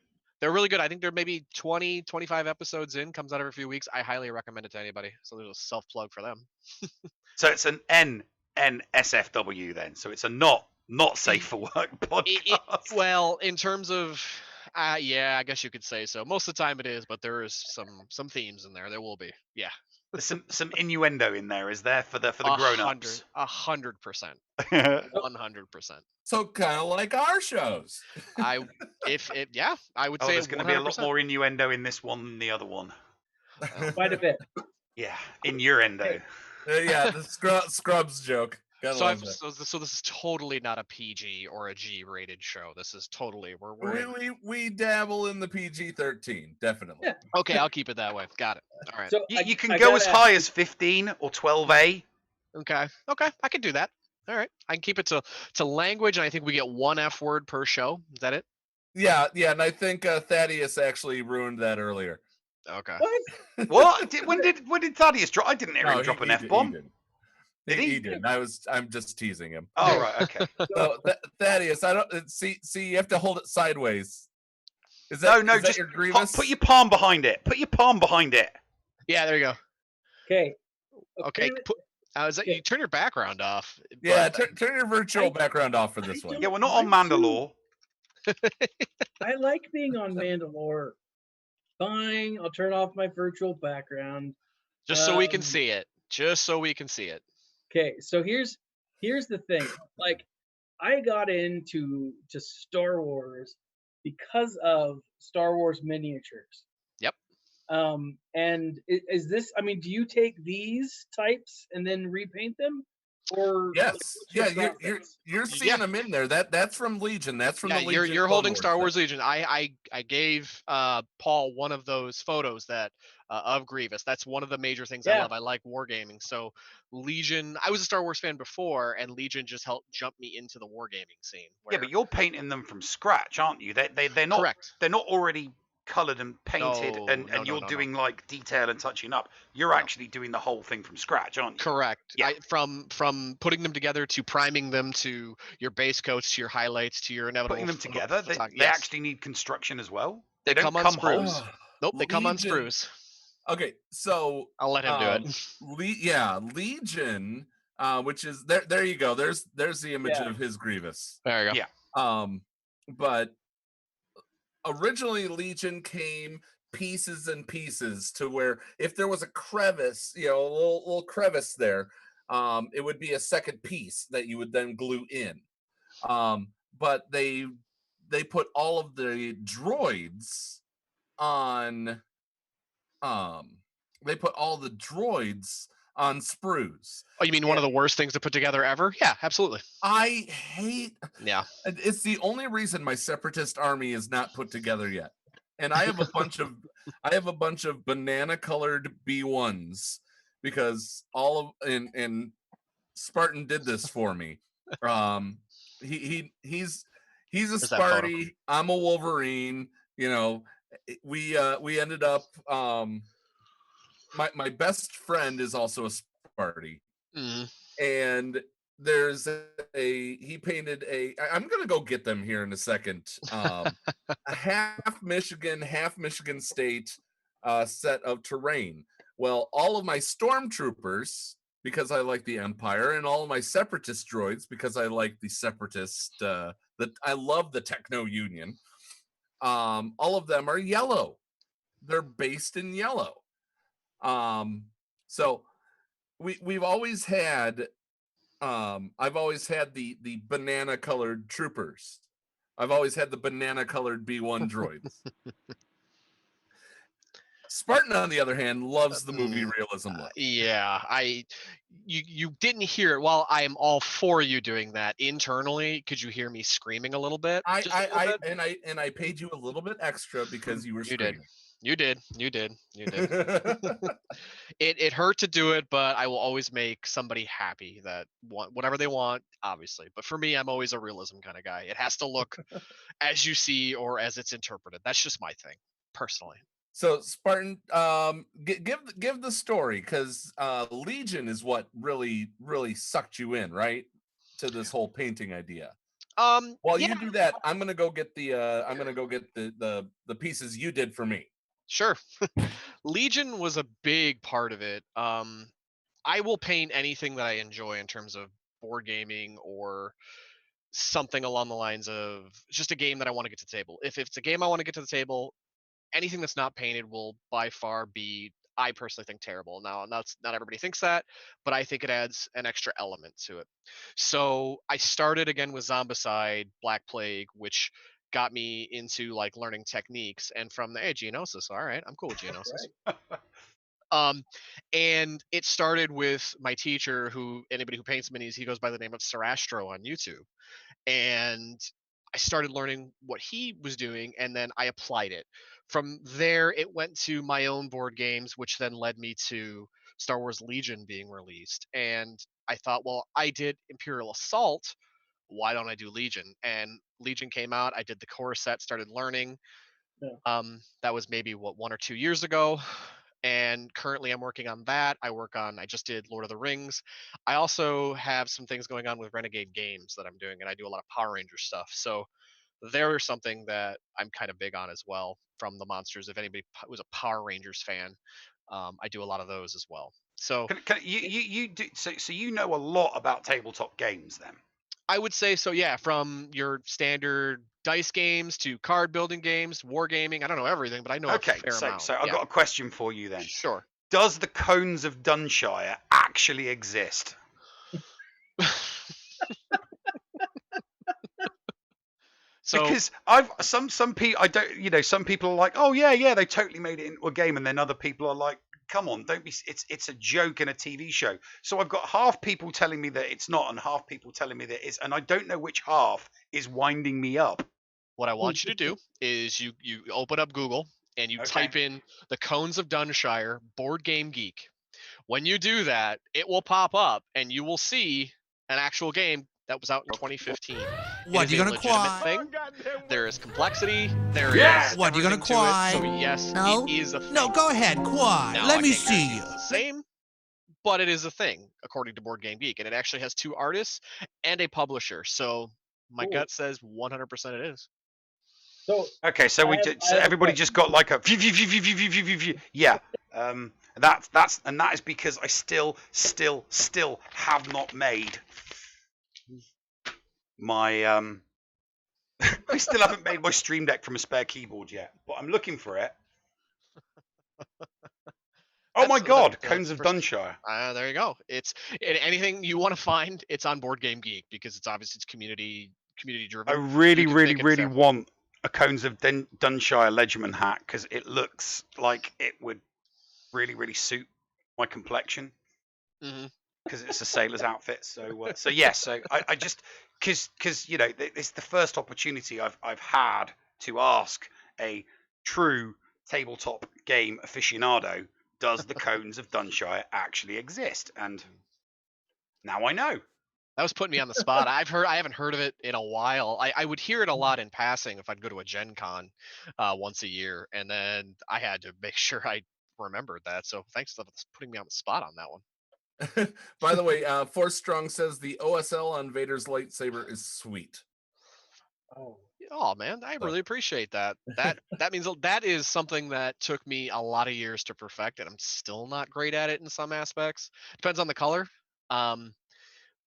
They're really good. I think they're maybe 20, 25 episodes in, comes out every few weeks. I highly recommend it to anybody. So there's a self-plug for them. So it's an NSFW then. So it's a not safe for work podcast. Well, in terms of, yeah, I guess you could say so. Most of the time it is, but there is some themes in there. There will be, yeah. There's some innuendo in there, is there, for the grown-ups? 100%. 100%. So kind of like our shows. I would say there's going to be a lot more innuendo in this one than the other one. Quite a bit. Yeah, innuendo. Yeah, the Scrubs joke. So this is totally not a PG or a G-rated show. This is totally we dabble in the PG-13, definitely. Yeah. Okay, I'll keep it that way. Got it. All right. So you can go as high as 15 or 12A. Okay, I can do that. All right, I can keep it to language, and I think we get 1 F word per show. Is that it? Yeah, and I think Thaddeus actually ruined that earlier. Okay. What? When did Thaddeus drop? I didn't hear him drop an F-bomb. He did. I'm just teasing him. Oh, right, okay. So Thaddeus, I don't see. You have to hold it sideways. Is that just your grievous? Put your palm behind it. Put your palm behind it. Yeah, there you go. Okay. You turn your background off. Yeah, turn your virtual background off for this one. Yeah, we're not on Mandalore. I like being on Mandalore. Fine, I'll turn off my virtual background. Just so we can see it. Okay, so here's the thing. Like, I got into Star Wars because of Star Wars miniatures. Yep. And is this? I mean, do you take these types and then repaint them? Or Yes, what's your yeah, process? you're seeing them in there. That's from Legion. That's from Yeah, the Legion. you're Clone holding Wars Star Wars thing. Legion. I gave Paul one of those photos that of Grievous. That's one of the major things I Yeah. love. I like wargaming. So Legion, I was a Star Wars fan before, and Legion just helped jump me into the wargaming scene. Yeah, but you're painting them from scratch, aren't you? They're not Correct. they're not already coloured and painted, No, and no, you're no. doing like detail and touching up. You're actually doing the whole thing from scratch, aren't you? Correct. Yeah. From putting them together to priming them to your base coats to your highlights to your inevitable. Putting them together, they yes. actually need construction as well. They don't come on whole. sprues. Nope, they come on Legion- sprues. Okay, so I'll let him do it. Legion, which is there you go. There's the image of his Grievous. There you go. Yeah. But originally Legion came pieces and pieces to where if there was a crevice, a little crevice there, it would be a second piece that you would then glue in. But they put all of the droids on they put all the droids on sprues. Oh, you mean one of the worst things to put together ever? Yeah, absolutely. I hate. Yeah. It's the only reason my separatist army is not put together yet. And I have a bunch of banana colored B1s because all of and Spartan did this for me. He's a Sparty. I'm a Wolverine. We ended up my best friend is also a Sparty. And there's he painted I'm gonna go get them here in a second. A half Michigan State set of terrain. Well, all of my stormtroopers, because I like the Empire, and all of my separatist droids because I like the separatist I love the Techno Union. All of them are yellow. They're based in yellow. So we've always had I've always had the banana colored troopers. I've always had the banana colored B1 droids. Spartan, on the other hand, loves the movie realism look. Yeah, you didn't hear it. While I am all for you doing that internally, could you hear me screaming a little bit? I paid you a little bit extra because you were screaming. You did. It hurt to do it, but I will always make somebody happy that want whatever they want, obviously. But for me, I'm always a realism kind of guy. It has to look as you see or as it's interpreted. That's just my thing, personally. So Spartan, give the story, because Legion is what really sucked you in, right, to this whole painting idea. While you do that, I'm gonna go get the pieces you did for me. Sure. Legion was a big part of it. I will paint anything that I enjoy in terms of board gaming or something along the lines of just a game that I want to get to the table. If it's a game I want to get to the table, anything that's not painted will by far be, I personally think, terrible. Now, not everybody thinks that, but I think it adds an extra element to it. So I started again with Zombicide, Black Plague, which got me into like learning techniques, and from the Geonosis. All right, I'm cool with Geonosis. And it started with my teacher, who anybody who paints minis, he goes by the name of Sarastro on YouTube, and I started learning what he was doing, and then I applied it. From there, it went to my own board games, which then led me to Star Wars Legion being released. And I thought, well, I did Imperial Assault. Why don't I do Legion? And Legion came out. I did the core set, started learning. Yeah. That was maybe 1 or 2 years ago. And currently I'm working on that. I just did Lord of the Rings. I also have some things going on with Renegade Games that I'm doing, and I do a lot of Power Ranger stuff. So there's something that I'm kind of big on as well from the monsters. If anybody was a Power Rangers fan, I do a lot of those as well. So you do so you know a lot about tabletop games then? I would say so, yeah. From your standard dice games to card building games, wargaming. I don't know everything, but I know a fair amount. So I've got a question for you then. Sure. Does the Cones of Dunshire actually exist? So, because some people, I don't, some people are like, oh yeah, they totally made it into a game, and then other people are like, come on, don't be. It's a joke in a TV show. So I've got half people telling me that it's not, and half people telling me that it is, and I don't know which half is winding me up. What I want you to do is you open up Google and you type in the Cones of Dunshire Board Game Geek. When you do that, it will pop up and you will see an actual game that was out in 2015. What, you gonna cry? Thing. There is complexity. There is What, you gonna everything to it. cry? So yes, No. it is a thing. No, go ahead, cry. Now, Let I me can't see guarantee you. it's the same, but it is a thing according to Board Game Geek, and it actually has 2 artists and a publisher. So my gut says 100% it is. So Okay, so everybody just got like a yeah. That is because I still have not made my I still haven't made my Stream Deck from a spare keyboard yet, but I'm looking for it. Oh my God, Cones of Dunshire. There you go. It's anything you want to find, it's on Board Game Geek because it's obviously it's community driven. I really want a Cones of Dunshire Legerman hat because it looks like it would really suit my complexion. Because it's a sailor's outfit. So yes. So I just because you know it's the first opportunity I've had to ask a true tabletop game aficionado, does the Cones of Dunshire actually exist? And now I know. That was putting me on the spot. I haven't heard of it in a while. I would hear it a lot in passing if I'd go to a Gen Con once a year, and then I had to make sure I remembered that. So thanks for putting me on the spot on that one. By the way, Force Strong says the OSL on Vader's lightsaber is sweet. Oh man, I really appreciate that. That means that is something that took me a lot of years to perfect, and I'm still not great at it in some aspects. Depends on the color.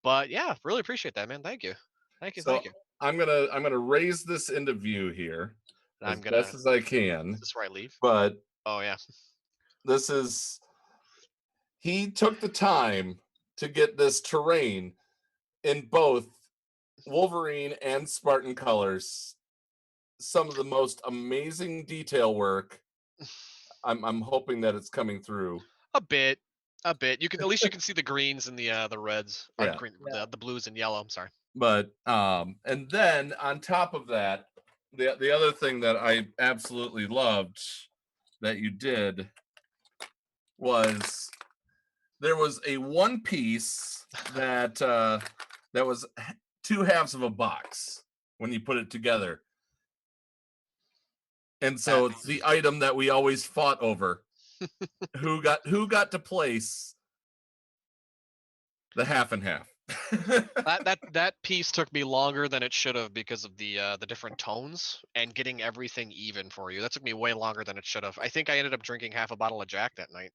But yeah, really appreciate that, man. Thank you. Thank you. I'm gonna raise this into view here as best as I can. Is this where I leave? But oh yeah, he took the time to get this terrain in both Wolverine and Spartan colors. Some of the most amazing detail work. I'm hoping that it's coming through. A bit. You can at least you can see the greens and the reds. Yeah. The blues and yellow. I'm sorry. But and then on top of that, the other thing that I absolutely loved that you did was there was a one piece that that was 2 halves of a box when you put it together. And so it's the item that we always fought over. who got to place the half and half. that piece took me longer than it should have because of the different tones and getting everything even for you. That took me way longer than it should have. I think I ended up drinking half a bottle of Jack that night.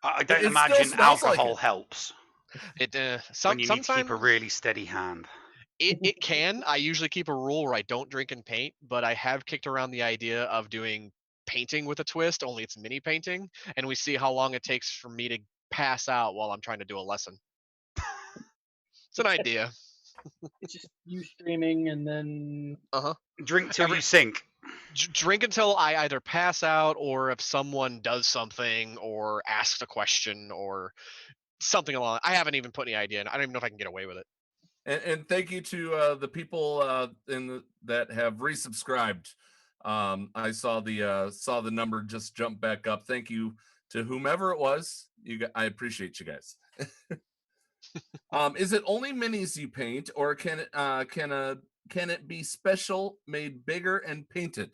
I don't imagine alcohol helps. It when you need to keep a really steady hand. It can. I usually keep a rule where I don't drink and paint, but I have kicked around the idea of doing painting with a twist, only it's mini painting, and we see how long it takes for me to pass out while I'm trying to do a lesson. It's an idea. It's just you streaming and then drink till you sink. Drink until I either pass out or if someone does something or asks a question or something along. I haven't even put any idea in. I don't even know if I can get away with it. And thank you to the people that have resubscribed. I saw the number just jump back up. Thank you to whomever it was. I appreciate you guys. Is it only minis you paint, or can it be special, made bigger, and painted?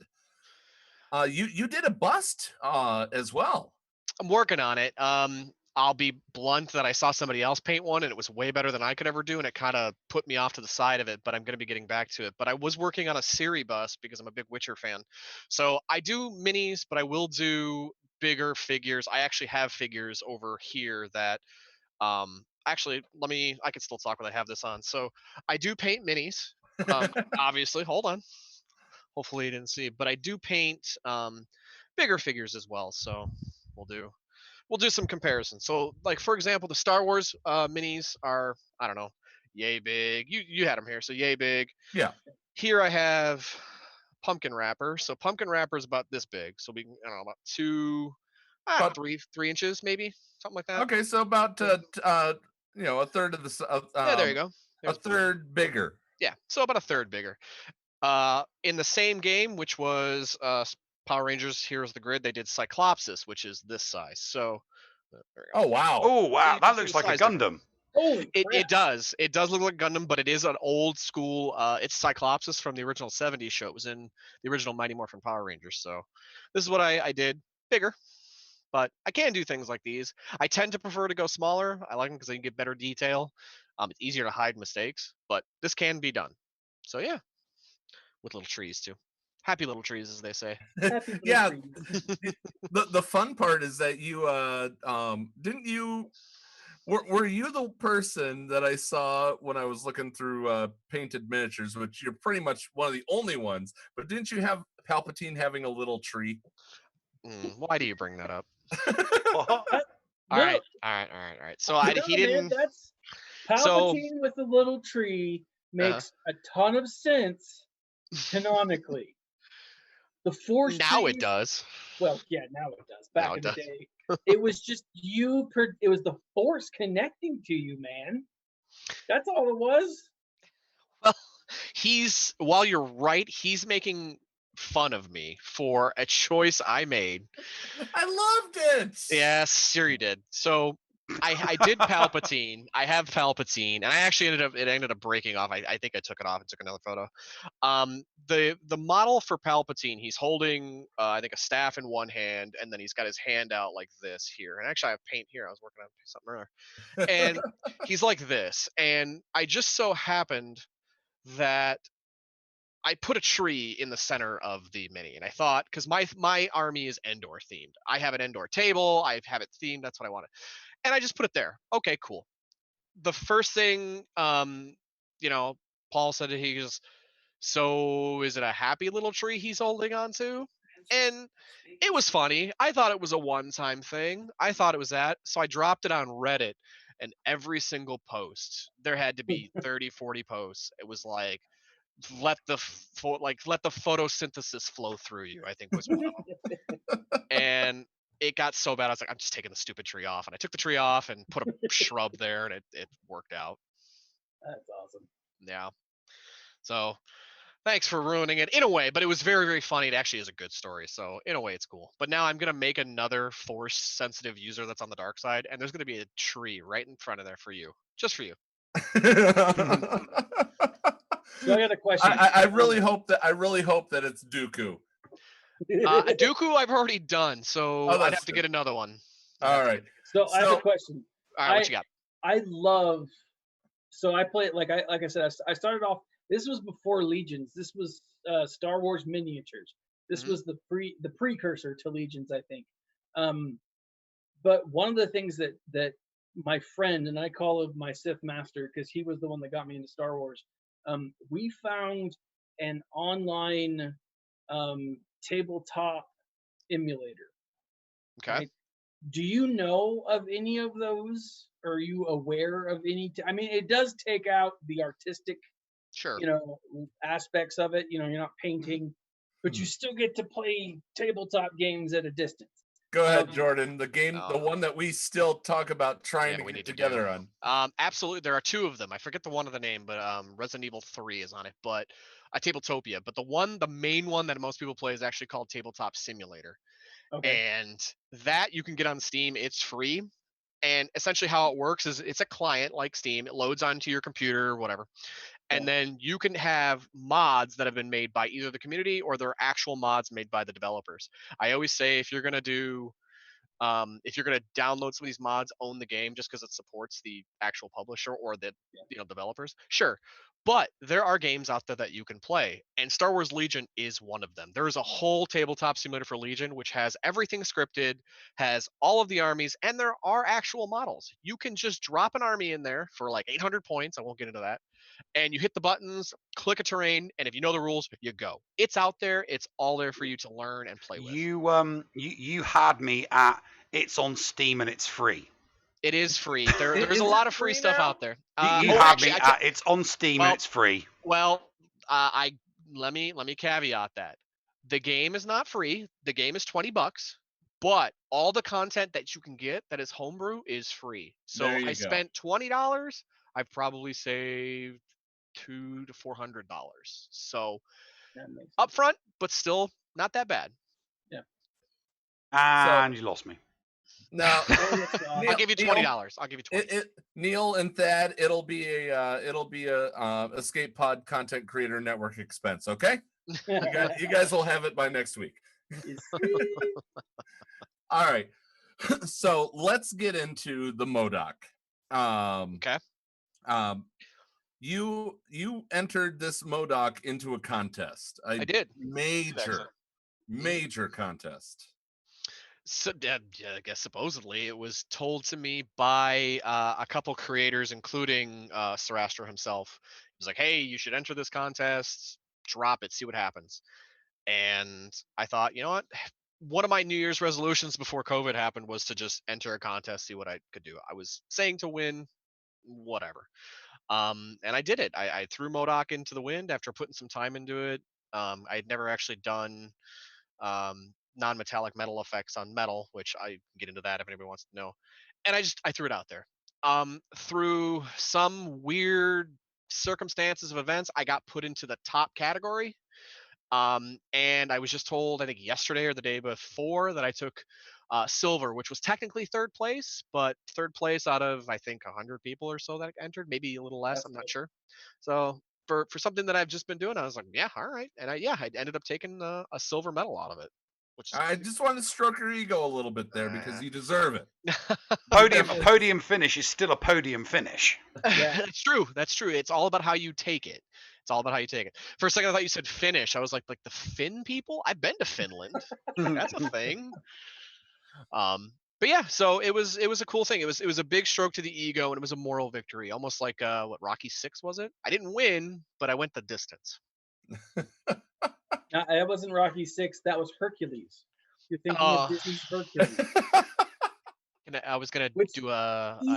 You did a bust as well. I'm working on it. I'll be blunt that I saw somebody else paint one and it was way better than I could ever do, and it kind of put me off to the side of it, but I'm going to be getting back to it. But I was working on a Siri bust because I'm a big Witcher fan. So I do minis, but I will do bigger figures. I actually have figures over here that actually I can still talk when I have this on. So I do paint minis. Obviously, hold on. Hopefully you didn't see, but I do paint bigger figures as well. So we'll do some comparisons. So, like for example, the Star Wars minis are, I don't know, yay big. You had them here, so yay big. Yeah. Here I have pumpkin wrapper. So pumpkin wrapper is about this big. So we, I don't know, About- 3 inches maybe, something like that. Okay, so about a third of the Yeah, there you go. a There's third bigger. Yeah, so about a third bigger. In the same game, which was Power Rangers Heroes of the Grid, they did Cyclopsis, which is this size. So, there we go. Oh wow. Oh So wow, you can that see looks the like a size difference. Gundam. Holy It crap. does. It does look like Gundam, but it is an old school. It's Cyclopsis from the original '70s show. It was in the original Mighty Morphin Power Rangers. So, this is what I did. Bigger, but I can do things like these. I tend to prefer to go smaller. I like them because they can get better detail. It's easier to hide mistakes, but this can be done. So yeah, with little trees too. Happy little trees, as they say. Happy little Yeah. trees. The fun part is that you didn't you were you the person that I saw when I was looking through painted miniatures, which you're pretty much one of the only ones, but didn't you have Palpatine having a little tree? Why do you bring that up? What? All right. So he didn't. Man, that's So- Palpatine with a little tree makes a ton of sense canonically. The Force Now trees, it does. Well, yeah, now it does. Back Now it in the does. day, it was just you. It was the Force connecting to you, man. That's all it was. Well, while you're right, he's making fun of me for a choice I made. I loved it. Yes, sure you did. So I did Palpatine. I have Palpatine, and I actually ended up breaking off. I think I took it off and took another photo. The model for Palpatine, he's holding I think a staff in one hand, and then he's got his hand out like this here. And actually, I have paint here. I was working on something earlier, and he's like this. And I just so happened that I put a tree in the center of the mini, and I thought, because my army is Endor themed, I have an Endor table, I have it themed. That's what I wanted, and I just put it there. Okay, cool. The first thing, Paul said, he goes, "So is it a happy little tree he's holding on to?" And it was funny. I thought it was a one-time thing. I thought it was that, so I dropped it on Reddit, and every single post, there had to be 30, 40 posts. It was like, let the photosynthesis flow through you, I think was one of them. And it got so bad, I was like, I'm just taking the stupid tree off. And I took the tree off and put a shrub there, and it worked out. That's awesome. Yeah. So thanks for ruining it in a way, but it was very, very funny. It actually is a good story. So in a way, it's cool. But now I'm going to make another Force sensitive user that's on the dark side, and there's going to be a tree right in front of there for you. Just for you. So I got a question. I really hope that it's Dooku. Dooku I've already done, so Oh, I'd that's have to good. get another one. All right. So I have a question. All right, what you got? I love. So I played like I said. I started off. This was before Legions. This was Star Wars miniatures. This was the precursor to Legions, I think. But one of the things that my friend, and I call him my Sith master because he was the one that got me into Star Wars. We found an online tabletop emulator. Okay. Right? Do you know of any of those? Are you aware of any? I mean, it does take out the artistic, Sure. aspects of it. You're not painting, but you still get to play tabletop games at a distance. Go ahead, Jordan. The Oh. one that we still talk about trying to we get need to together do. on. Absolutely, there are two of them. I forget the one of the name, but Resident Evil 3 is on it. But a Tabletopia. But the main one that most people play is actually called Tabletop Simulator. Okay. And that you can get on Steam. It's free. And essentially how it works is it's a client like Steam. It loads onto your computer or whatever. And then you can have mods that have been made by either the community or they're actual mods made by the developers. I always say if you're going to download some of these mods, own the game just because it supports the actual publisher or the developers, sure. But there are games out there that you can play, and Star Wars Legion is one of them. There is a whole tabletop simulator for Legion, which has everything scripted, has all of the armies, and there are actual models. You can just drop an army in there for like 800 points. I won't get into that. And you hit the buttons, click a terrain, and if you know the rules, you go. It's out there. It's all there for you to learn and play with. You had me at it's on Steam and it's free. It is free. There's a lot of free stuff out there. You had me at it's on Steam and it's free. Well, I let me caveat that. The game is not free. The game is $20, but all the content that you can get that is homebrew is free. So There if you I go. spent $20, I've probably saved $200 to $400. So That makes sense. upfront, but still not that bad. And you lost me. Now, I'll give you $20. I'll give you $20. Neil and Thad, it'll be a Escape Pod Content Creator Network expense. Okay, you guys will have it by next week. All right, so let's get into the MODOK. Okay. You entered this MODOK into a contest. I did. Major contest. So, I guess supposedly it was told to me by a couple creators, including Sarastro himself. He was like, "Hey, you should enter this contest. Drop it, see what happens." And I thought, you know what? One of my New Year's resolutions before COVID happened was to just enter a contest, see what I could do. I was saying to win, whatever. And I did it. I threw MODOK into the wind after putting some time into it. I had never actually done non-metallic metal effects on metal, which I can get into that if anybody wants to know. And I threw it out there. Through some weird circumstances of events, I got put into the top category. And I was just told, I think yesterday or the day before, that I took silver, which was technically third place, but third place out of, I think, 100 people or so that entered, maybe a little less. I'm not sure. So for something that I've just been doing, I was like, yeah, all right. And I ended up taking a silver medal out of it. Which I just want to stroke your ego a little bit there because you deserve it. Podium finish is still a podium finish. That's true. That's true. It's all about how you take it. It's all about how you take it. For a second, I thought you said Finnish. I was like the Finn people? I've been to Finland. That's a thing. But yeah, so it was a cool thing. It was a big stroke to the ego, and it was a moral victory, almost like what Rocky 6 was it? I didn't win, but I went the distance. That wasn't Rocky 6. That was Hercules. You're thinking of Disney's Hercules. I was gonna do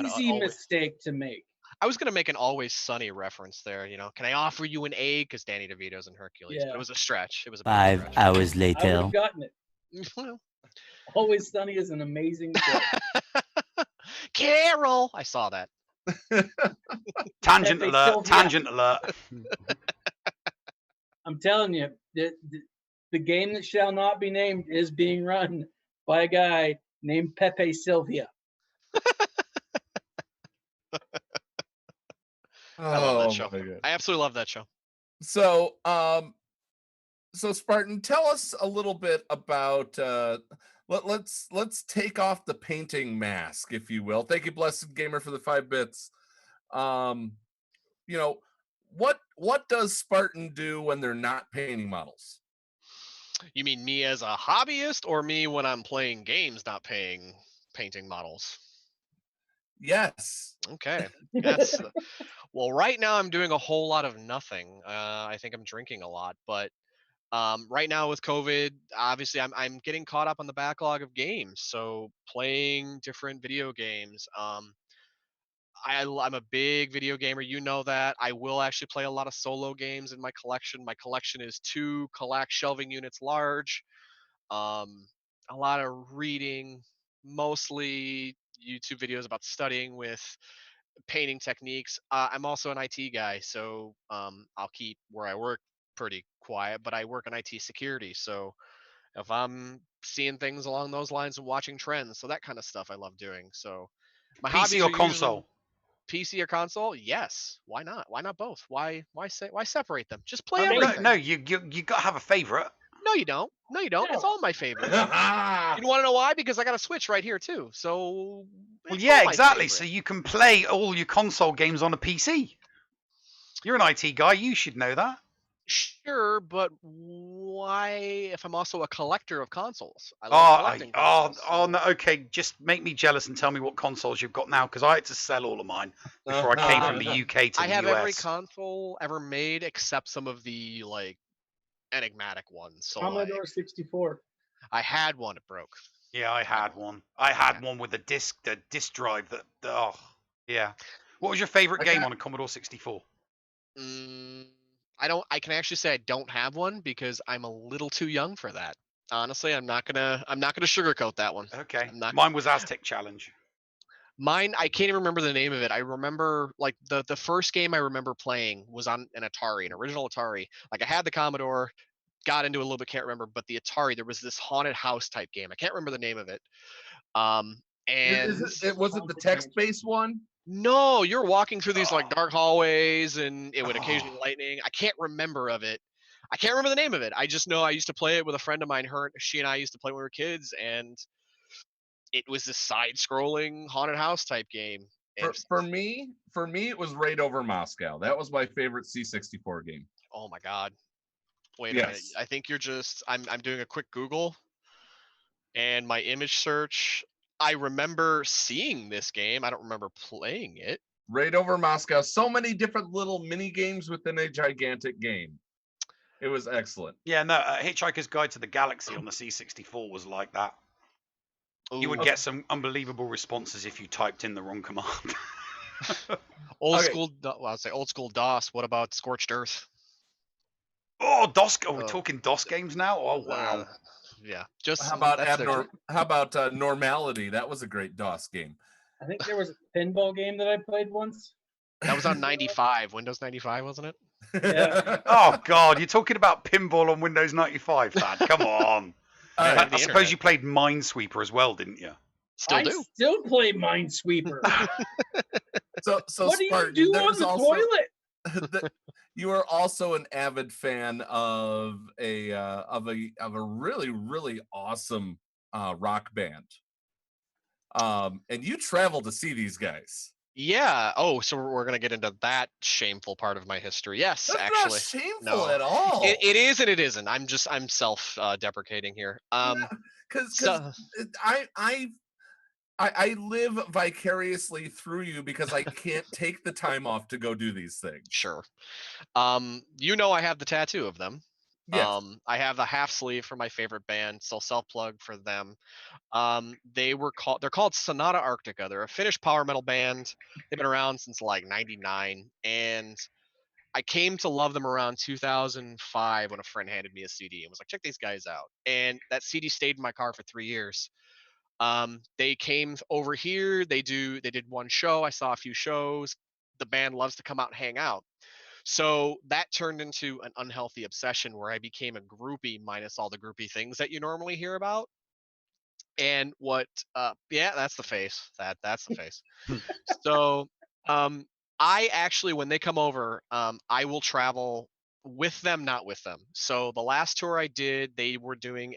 easy mistake to make. I was gonna make an Always Sunny reference there. You know, can I offer you an egg? Because Danny DeVito's in Hercules. Yeah. But it was a stretch. It was a 5 stretch. hours I would later. have gotten it. Well, Always Sunny is an amazing show. Carol, I saw that. Tangent alert! Tangent alert! I'm telling you, the game that shall not be named is being run by a guy named Pepe Sylvia. I love that show. I absolutely love that show. So, so Spartan, tell us a little bit about. Let's take off the painting mask, if you will. Thank you, Blessed Gamer, for the 5 bits. You know, what does Spartan do when they're not painting models? You mean me as a hobbyist, or me when I'm playing games not painting models? Yes. Okay. That's well, right now I'm doing a whole lot of nothing. I think I'm drinking a lot, but right now with COVID, obviously I'm getting caught up on the backlog of games. So playing different video games. I'm a big video gamer. You know that. I will actually play a lot of solo games in my collection. My collection is 2 Kallax shelving units large. A lot of reading, mostly YouTube videos about studying with painting techniques. I'm also an IT guy, so I'll keep where I work pretty quiet, but I work in IT security. So if I'm seeing things along those lines and watching trends, so that kind of stuff I love doing. So my PC or console? PC or console? Yes. Why not? Why not both? Why separate them? Just play No, everything. no, you got to have a favorite. No, you don't. No, you don't. No. It's all my favorites. You want to know why? Because I got a Switch right here too. So Well, it's yeah, all my exactly. favorite. So you can play all your console games on a PC. You're an IT guy. You should know that. Sure, but why? If I'm also a collector of consoles, I love collecting consoles. Oh, no. Okay, just make me jealous and tell me what consoles you've got now, because I had to sell all of mine before I came from the UK to I the have US. every console ever made except some of the like enigmatic ones. So Commodore like, 64. I had one, it broke. Yeah, I had one. I had one with the disc drive that. Oh, yeah. What was your favorite game on a Commodore 64? I can actually say I don't have one because I'm a little too young for that. Honestly, I'm not gonna sugarcoat that one. Okay. I'm not. Mine was Aztec Challenge. Mine, I can't even remember the name of it. I remember like the first game I remember playing was on an Atari, an original Atari. Like I had the Commodore, got into it a little bit, can't remember, but the Atari, there was this haunted house type game. I can't remember the name of it. And Was it the text-based one? no, you're walking through these like dark hallways, and it would occasionally lightning. I can't remember of it. I can't remember the name of it. I just know I used to play it with a friend of mine. She and I used to play when we were kids, and it was this side-scrolling haunted house type game. For me, it was Raid Over Moscow. That was my favorite C64 game. Oh my god! Wait a minute. I think you're just. I'm doing a quick Google, and my image search. I remember seeing this game. I don't remember playing it. Raid Over Moscow. So many different little mini games within a gigantic game. It was excellent. Yeah, no, Hitchhiker's Guide to the Galaxy on the C64 was like that. Ooh. You would get some unbelievable responses if you typed in the wrong command. Old school. Well, I'll say old school DOS. What about Scorched Earth? Oh, DOS. Oh, we're talking DOS games now. Oh, wow. Yeah. Just how about Normality? That was a great DOS game. I think there was a pinball game that I played once. That was on 95, Windows 95, wasn't it? Yeah. Oh God, you're talking about pinball on Windows 95, Thad. Come on. I suppose you played Minesweeper as well, didn't you? Still do. I still play Minesweeper. So what do Spartan, you do on the toilet? You are also an avid fan of a really, really awesome rock band. And you travel to see these guys. Yeah. Oh, so we're gonna get into that shameful part of my history. Yes, That's actually. not shameful at all. It is and it isn't. I'm self-deprecating here. Because I live vicariously through you because I can't take the time off to go do these things. Sure. I have the tattoo of them. Yes. I have the half sleeve for my favorite band, so self-plug for them. They're called Sonata Arctica. They're a Finnish power metal band. They've been around since like 99, and I came to love them around 2005 when a friend handed me a CD and was like, check these guys out. And that CD stayed in my car for 3 years. They came over here. They did one show. I saw a few shows. The band loves to come out and hang out. So that turned into an unhealthy obsession where I became a groupie minus all the groupie things that you normally hear about. And that's the face. That's the face. So I actually, when they come over, I will travel with them, not with them. So the last tour I did, they were doing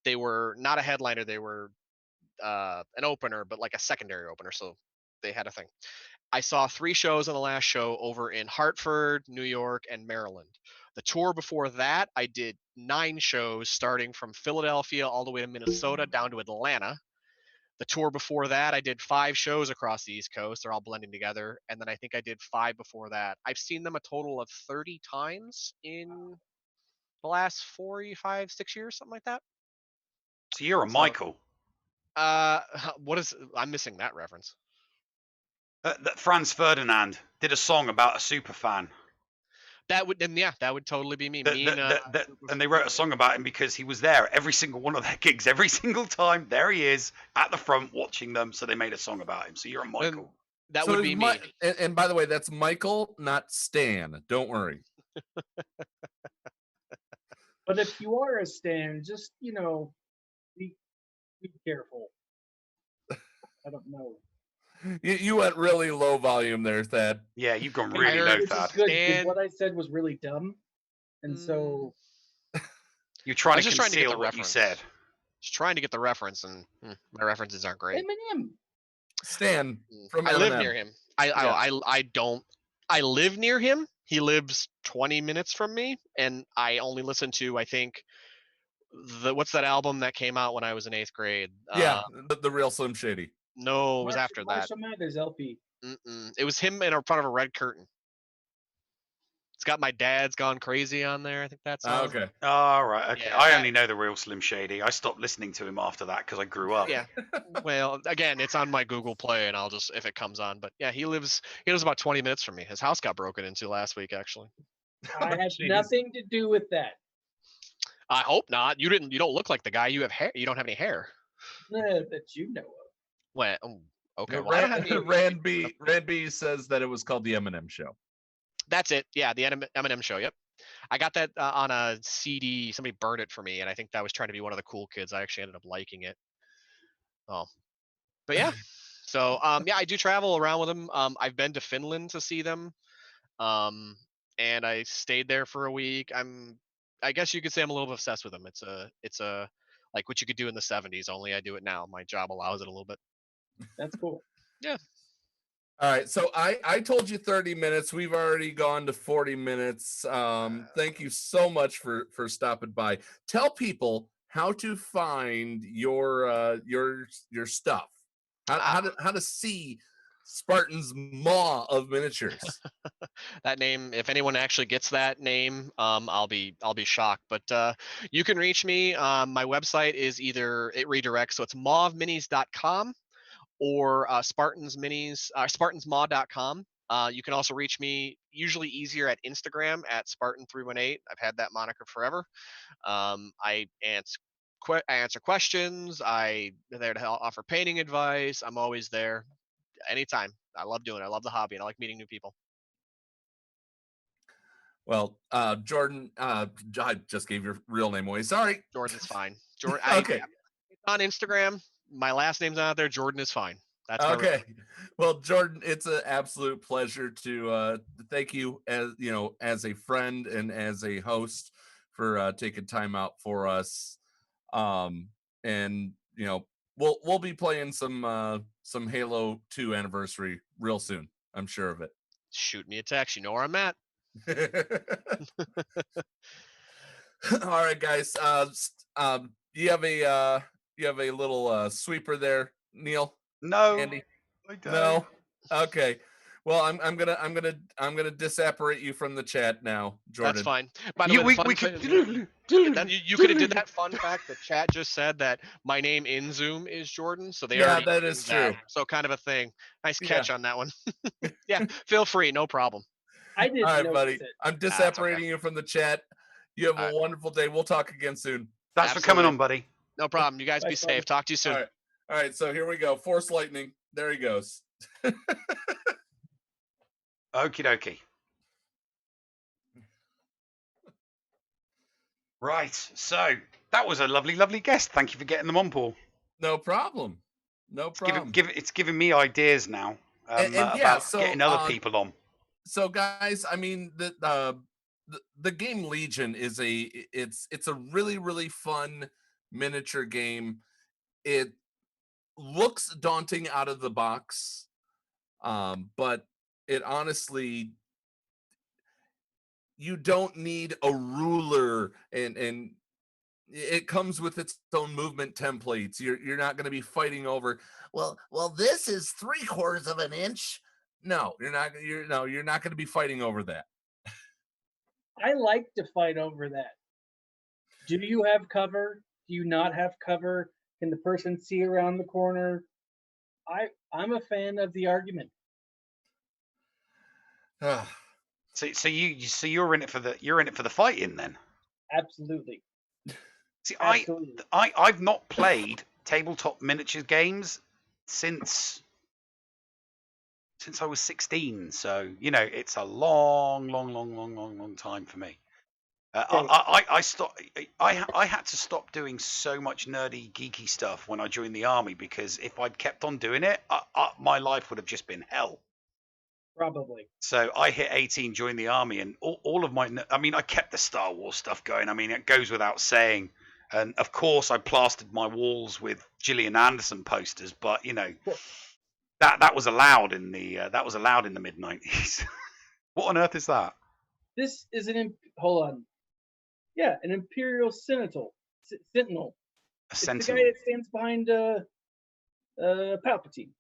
they were not a headliner, they were an opener, but like a secondary opener. So they had a thing. I saw 3 shows on the last show over in Hartford, New York, and Maryland. The tour before that, I did 9 shows starting from Philadelphia all the way to Minnesota down to Atlanta. The tour before that, I did 5 shows across the East Coast. They're all blending together. And then I think I did 5 before that. I've seen them a total of 30 times in the last 4, 5, 6 years, something like that. So you're a Michael. I'm missing that reference. Franz Ferdinand did a song about a super fan. That would totally be me. And they wrote a song about him because he was there at every single one of their gigs, every single time. There he is at the front watching them. So they made a song about him. So you're a Michael. That would be me. And by the way, that's Michael, not Stan. Don't worry. But if you are a Stan, just be careful. I don't know. You went really low volume there, Thad. Yeah, you've gone really low, Thad. Good, what I said was really dumb, and so you're trying to conceal what you said. Just trying to get the reference, and my references aren't great. Eminem. Stan from I live near him. I don't. I live near him. He lives 20 minutes from me, and I only listen to, I think, what's that album that came out when I was in 8th grade? Yeah, the Real Slim Shady. No, it was after that. Marshall Mathers LP. It was him in front of a red curtain. It's got my dad's gone crazy on there. I think that's Okay. Oh, right. Okay. Yeah, I that- only know the real Slim Shady. I stopped listening to him after that because I grew up. Yeah. Well, again, it's on my Google Play, and I'll just if it comes on. But yeah, he lives about 20 minutes from me. His house got broken into last week, actually. I had Jeez. nothing to do with that. I hope not. You didn't. You don't look like the guy. You have hair. You don't have any hair. That you know of. Well, okay. Yeah, Well, I don't have any. Rand B says that it was called the Eminem Show. That's it. Yeah, the Eminem Show. Yep. I got that on a CD. Somebody burned it for me, and I think that was trying to be one of the cool kids. I actually ended up liking it. Oh, but yeah. So yeah, I do travel around with them. I've been to Finland to see them, and I stayed there for a week. I guess you could say I'm a little bit obsessed with them. It's a like what you could do in the 70s. Only I do it now. My job allows it a little bit. That's cool. Yeah. All right, so I told you 30 minutes. We've already gone to 40 minutes. Thank you so much for stopping by. Tell people how to find your stuff. How to see Spartan's maw of miniatures. That name, if anyone actually gets that name, I'll be shocked. But you can reach me. My website is either it redirects, so it's mauveMinis.com or spartansmaw.com. You can also reach me usually easier at Instagram at Spartan318. I've had that moniker forever. I answer questions. I'm there to offer painting advice. I'm always there anytime. I love doing it. I love the hobby, and I like meeting new people. Well, Jordan, I just gave your real name away. Sorry. Jordan's fine. Jordan. Okay. On Instagram, my last name's not there. Jordan is fine. That's my okay. Well, Jordan, it's an absolute pleasure to thank you as a friend and as a host for taking time out for us. And we'll be playing some Halo 2 anniversary real soon. I'm sure of it. Shoot me a text. You know where I'm at. All right, guys. You have a little sweeper there, Neil? No, Andy? I don't. No. Okay. Well, I'm gonna disapparate you from the chat now, Jordan. That's fine. By the way, you could have did that fun fact. The chat just said that my name in Zoom is Jordan, so they already that is true. So kind of a thing. Nice catch on that one. Yeah, feel free, no problem. I didn't All right, notice buddy. it. I'm disapparating you from the chat. You have a wonderful day. We'll talk again soon. Thanks for coming on, buddy. No problem. You guys be safe. Talk to you soon. All right. So here we go. Force lightning. There he goes. Okie dokie. Right. So that was a lovely, lovely guest. Thank you for getting them on, Paul. No problem. It's giving me ideas now about getting other people on. So guys, I mean the game Legion is it's a really, really fun miniature game. It looks daunting out of the box, but it honestly, you don't need a ruler, and it comes with its own movement templates. You're not going to be fighting over, well this is 3/4 of an inch. No, you're not going to be fighting over that. I like to fight over that. Do you have cover? Do you not have cover? Can the person see around the corner? I'm a fan of the argument. So you're in it for the fighting then? Absolutely. See, Absolutely. I've not played tabletop miniature games since I was 16. So it's a long time for me. I stopped. I had to stop doing so much nerdy, geeky stuff when I joined the army, because if I'd kept on doing it, my life would have just been hell. Probably. So I hit 18, joined the army, and all of I kept the Star Wars stuff going. I mean, it goes without saying. And of course, I plastered my walls with Gillian Anderson posters, but that was allowed in the mid 90s. What on earth is that? This is hold on. Yeah, an Imperial Sentinel. A it's sentinel. the guy that stands behind Palpatine,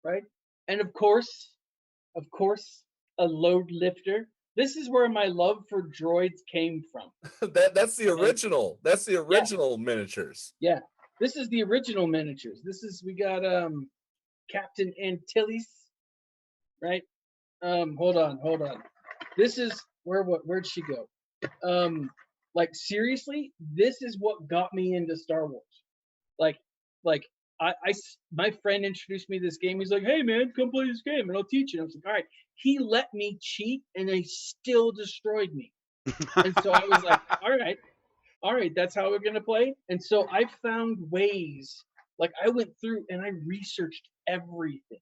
right? And of course, a load lifter this is where my love for droids came from. That's the original. That's the original miniatures. Yeah, this is the original miniatures. We got Captain Antilles, right? Hold on. This is where'd she go? Like seriously, this is what got me into Star Wars. Like my friend introduced me to this game. He's like, "Hey man, come play this game and I'll teach you." I was like, "All right." He let me cheat and they still destroyed me. And so I was like, all right, that's how we're gonna play. And so I found ways. Like I went through and I researched everything.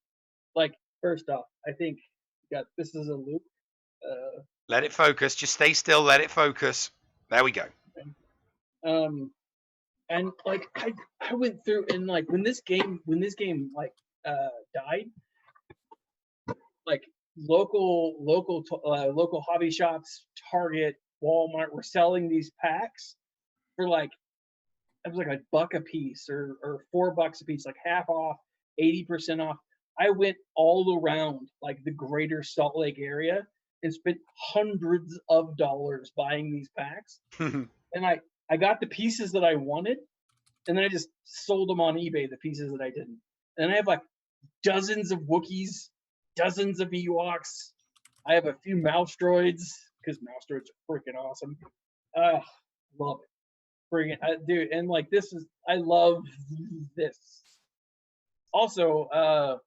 Like first off, I think this is a loop. Let it focus. Just stay still. Let it focus. There we go. And like I went through and like when this game like died, like local hobby shops, Target, Walmart were selling these packs for like it was like $1 a piece or $4 a piece, like half off, 80% off. I went all around like the greater Salt Lake area and spent hundreds of dollars buying these packs. And I got the pieces that I wanted, and then I just sold them on eBay, the pieces that I didn't. And I have like dozens of Wookiees, dozens of Ewoks. I have a few mouse droids, because mouse droids are freaking awesome. Love it. Dude, and like I love this. Also,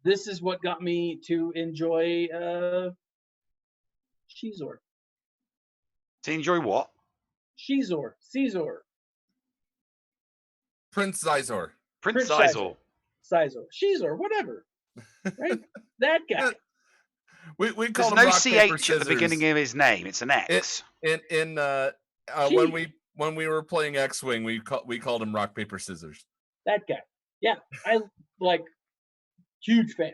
this is what got me to enjoy Shizor. To enjoy what? Caesar. Prince Zizor. Prince Sizor. Shizor, whatever. Right? That guy. We There's call him no rock, paper, CH at the beginning of his name. It's an X. When we were playing X-Wing, we called him rock, paper, scissors. That guy. Yeah. I like huge fan.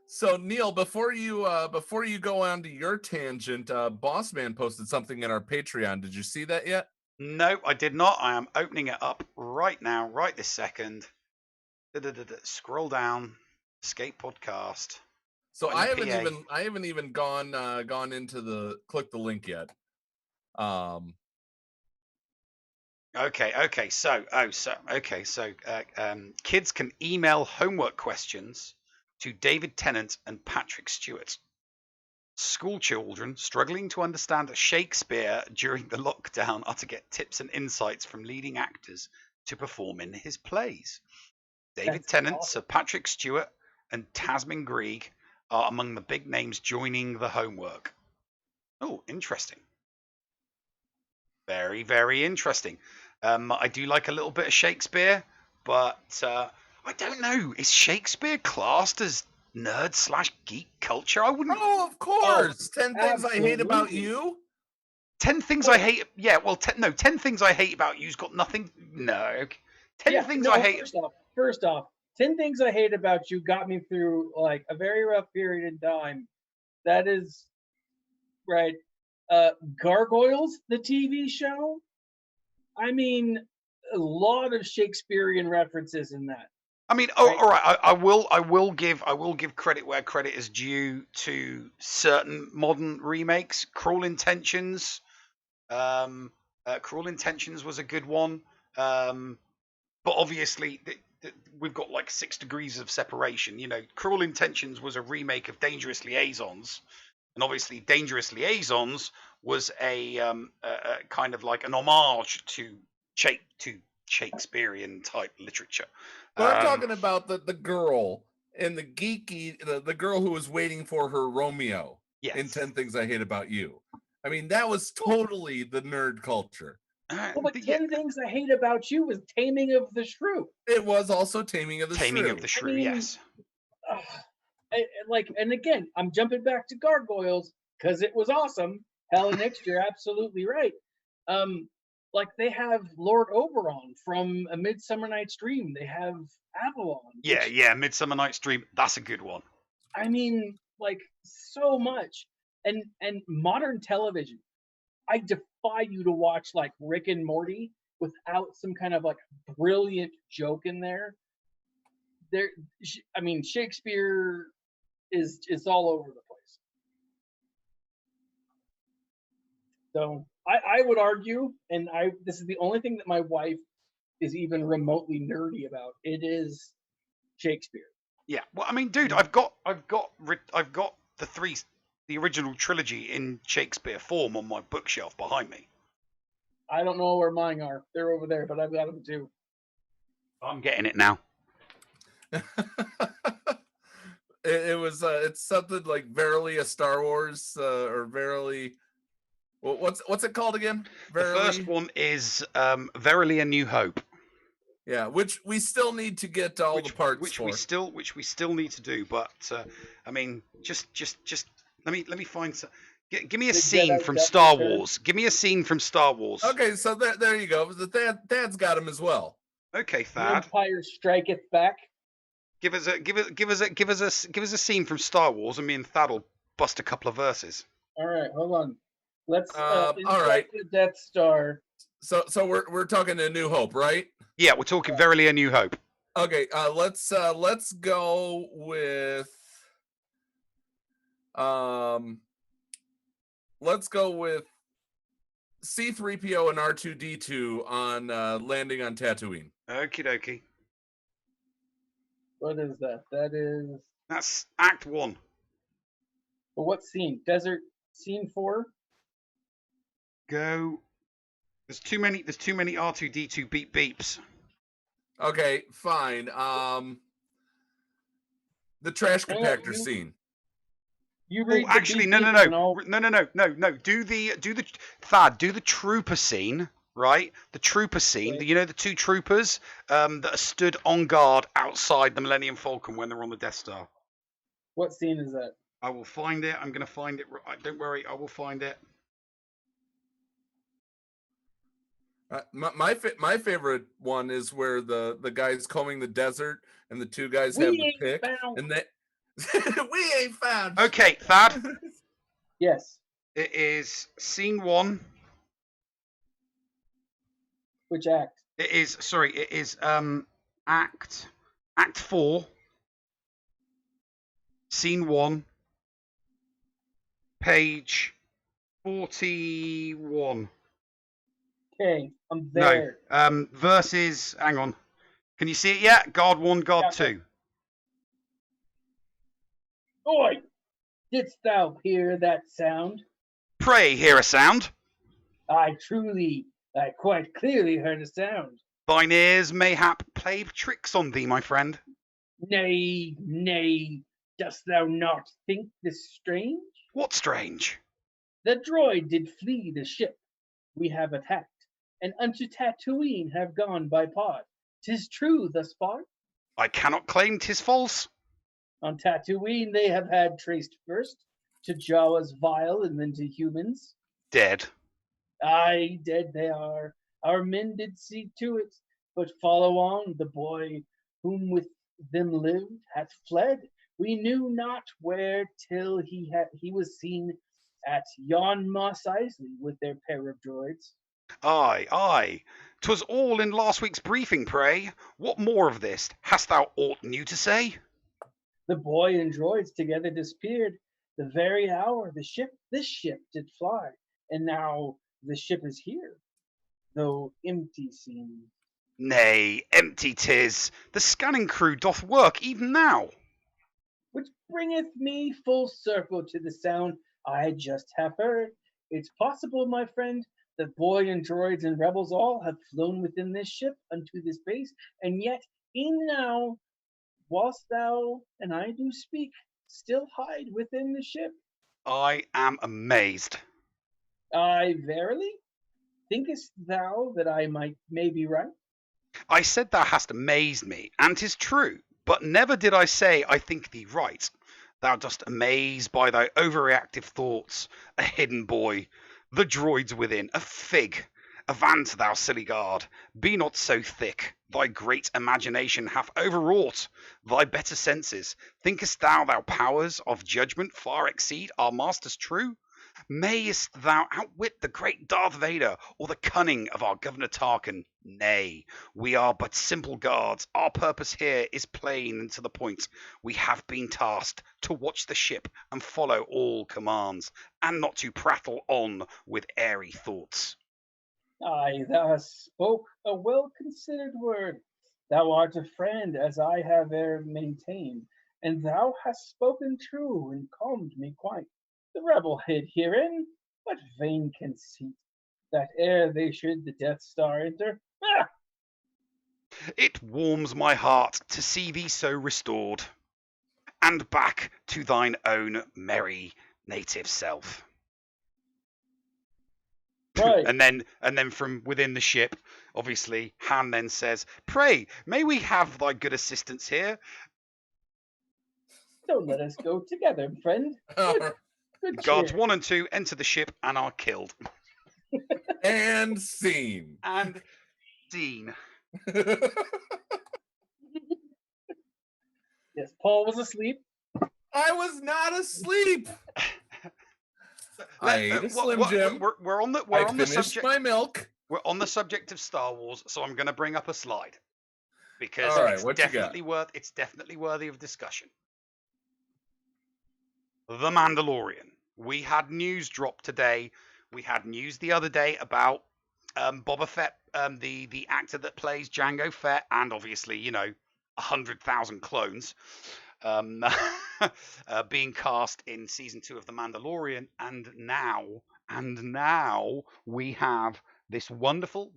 So Neil, before you go on to your tangent, Bossman posted something in our Patreon. Did you see that yet? No, I did not. I am opening it up right now, right this second. Scroll down, Escape Podcast. So I haven't even gone into click the link yet. Okay. So kids can email homework questions to David Tennant and Patrick Stewart. School children struggling to understand Shakespeare during the lockdown are to get tips and insights from leading actors to perform in his plays. David Tennant, awesome. Sir Patrick Stewart, and Tasmin Grieg are among the big names joining the homework. Oh, interesting. Very, very interesting. I do like a little bit of Shakespeare, but I don't know. Is Shakespeare classed as nerd/geek culture? I wouldn't. Oh, of course. 10 things I hate about you. 10 things I hate. Yeah, well, 10 things I hate about you's got nothing. No. 10 things I hate. First off, 10 things I hate about you got me through like a very rough period in time. That is right. Gargoyles, the TV show. I mean, a lot of Shakespearean references in that. I mean, all right. I will give credit where credit is due to certain modern remakes. Cruel Intentions. Cruel Intentions was a good one. But obviously, we've got like 6 degrees of separation. You know, Cruel Intentions was a remake of Dangerous Liaisons. And obviously, Dangerous Liaisons was a kind of like an homage to Shakespearean type literature. But I'm talking about the girl and the geeky, the girl who was waiting for her Romeo in 10 Things I Hate About You. I mean, that was totally the nerd culture. Well, but 10 Things I Hate About You was Taming of the Shrew. It was also Taming of the Shrew. Taming of the Shrew, yes. And again, I'm jumping back to Gargoyles because it was awesome. Helen Hicks, you're absolutely right. Like they have Lord Oberon from A Midsummer Night's Dream. They have Avalon. Yeah, Midsummer Night's Dream. That's a good one. I mean, like so much. And modern television. I defy you to watch like Rick and Morty without some kind of like brilliant joke in there. I mean, Shakespeare is all over the place. So I would argue, and this is the only thing that my wife is even remotely nerdy about. It is Shakespeare. Yeah. Well, I mean, dude, I've got the original trilogy in Shakespeare form on my bookshelf behind me. I don't know where mine are. They're over there, but I've got them too. I'm getting it now. It's something like Verily a Star Wars or Verily. What's it called again? Verily? The first one is Verily a New Hope. Yeah, which we still need to get all the parts which for. Which we still need to do, but I mean, just let me find some. Give me a scene from Star Wars. Give me a scene from Star Wars. Okay, so there you go. Thad's got him as well. Okay, Thad. Empire striketh back. Give us a scene from Star Wars, and me and Thad will bust a couple of verses. All right, hold on. Let's all right. the Death Star. So we're talking A New Hope, right? Yeah, we're talking Verily a New Hope. Okay, let's go with C-3PO and R2-D2 on landing on Tatooine. Okie dokie. What is that? That's Act 1. But what scene? Desert scene 4? Go. There's too many R2-D2 beep beeps. Okay, fine. The trash compactor scene. You read actually, no. Do the Thad. Do the trooper scene, right? The trooper scene. Okay. You know the two troopers that are stood on guard outside the Millennium Falcon when they're on the Death Star. What scene is that? I will find it. I'm gonna find it. Don't worry, I will find it. My favorite one is where the guy's combing the desert and the two guys have the pick and they we ain't found. Okay, Thad. Yes. It is scene 1. Which act? It is act 4. Scene 1. Page 41. Okay, I'm there. No. Verses. Hang on. Can you see it yet? Guard 1, Guard 2. Oi! Didst thou hear that sound? Pray hear a sound. I quite clearly heard a sound. Thine ears mayhap play tricks on thee, my friend. Nay, dost thou not think this strange? What strange? The droid did flee the ship we have attacked, and unto Tatooine have gone by pod. 'Tis true thus far. I cannot claim 'tis false. On Tatooine they have had traced first to Jawa's vial and then to humans. Dead. Aye, dead they are. Our men did see to it, but follow on. The boy whom with them lived hath fled. We knew not where till he was seen at yon Mos Eisley with their pair of droids. Aye. 'Twas all in last week's briefing, pray. What more of this? Hast thou aught new to say? The boy and droids together disappeared the very hour this ship did fly, and now the ship is here, though empty seems. Nay, empty 'tis. The scanning crew doth work even now. Which bringeth me full circle to the sound I just have heard. It's possible, my friend, that boy and droids and rebels all have flown within this ship unto this base, and yet e'en now, whilst thou and I do speak, still hide within the ship. I am amazed. Aye, verily? Thinkest thou that I may be right? I said thou hast amazed me, and 'tis true, but never did I say I think thee right. Thou dost amaze by thy overreactive thoughts, a hidden boy, the droids within, a fig. Avaunt, thou silly guard, be not so thick. Thy great imagination hath overwrought thy better senses. Thinkest thou powers of judgment far exceed our master's true? Mayest thou outwit the great Darth Vader, or the cunning of our Governor Tarkin? Nay, we are but simple guards. Our purpose here is plain and to the point. We have been tasked to watch the ship and follow all commands, and not to prattle on with airy thoughts. Aye, thou hast spoke a well-considered word. Thou art a friend, as I have e'er maintained, and thou hast spoken true and calmed me quite. The rebel hid herein, but vain conceit, that ere they should the Death Star enter. Ah! It warms my heart to see thee so restored, and back to thine own merry native self. Right. And then from within the ship, obviously, Han then says, "Pray, may we have thy good assistance here?" Don't let us go together, friend. Good Guards cheer. 1 and 2 enter the ship and are killed. And scene. And scene. Yes, Paul was asleep. I was not asleep. I ate a Slim Jim. We're on the I subject. finished my milk. We're on the subject of Star Wars, so I'm going to bring up a slide because All right, it's what you got? definitely worthy of discussion. The Mandalorian. We had news drop today. We had news the other day about Boba Fett, the actor that plays Jango Fett, and obviously 100,000 clones. Being cast in season 2 of The Mandalorian, and now we have this wonderful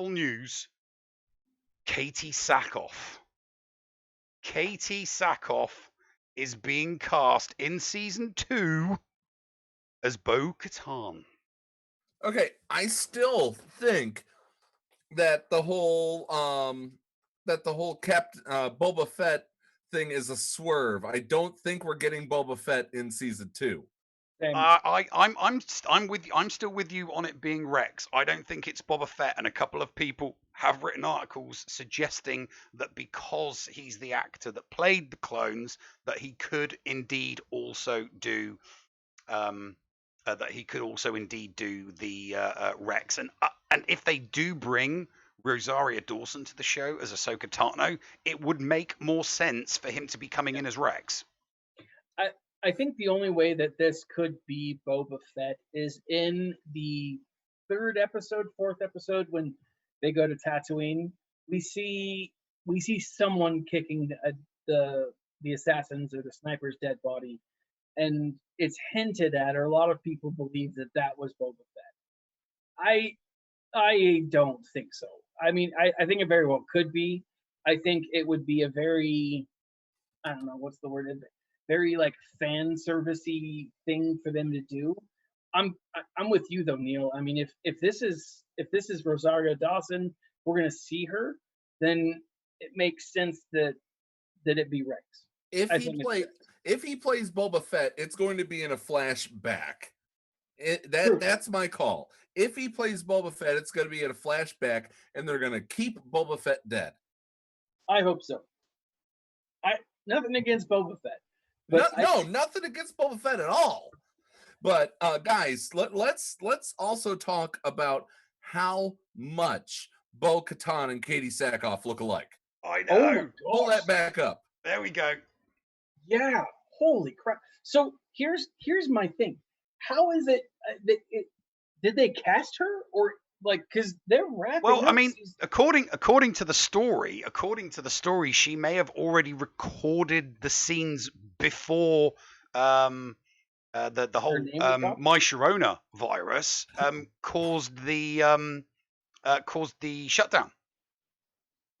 news. Katie Sackoff is being cast in season 2 as Bo Katan. Okay, I still think that the whole Boba Fett thing is a swerve. I don't think we're getting Boba Fett in season 2. I'm with you. I'm still with you on it being Rex. I don't think it's Boba Fett, and a couple of people have written articles suggesting that because he's the actor that played the clones, that he could indeed also do the Rex. And if they do bring Rosaria Dawson to the show as Ahsoka Tano, it would make more sense for him to be coming in as Rex. I think the only way that this could be Boba Fett is in the 4th episode, when they go to Tatooine. We see someone kicking the assassin's or the sniper's dead body, and it's hinted at, or a lot of people believe that was Boba Fett. I don't think so. I mean, I think it very well could be. I think it would be a very, I don't know what's the word, very like fan servicey thing for them to do. I'm with you though, Neil. I mean, if this is Rosario Dawson, we're gonna see her, then it makes sense that it be Rex. If he plays Boba Fett, it's going to be in a flashback. That's my call. If he plays Boba Fett, it's going to be in a flashback, and they're going to keep Boba Fett dead. I hope so. Nothing against Boba Fett. Nothing against Boba Fett at all. But guys, let's also talk about how much Bo Katan and Katie Sackoff look alike. I know. Pull that back up. There we go. Yeah. Holy crap. So here's my thing. How is it? Did they cast her, or like, because they're wrapping? Well, I mean, according to the story, she may have already recorded the scenes before the whole My Sharona virus caused the shutdown.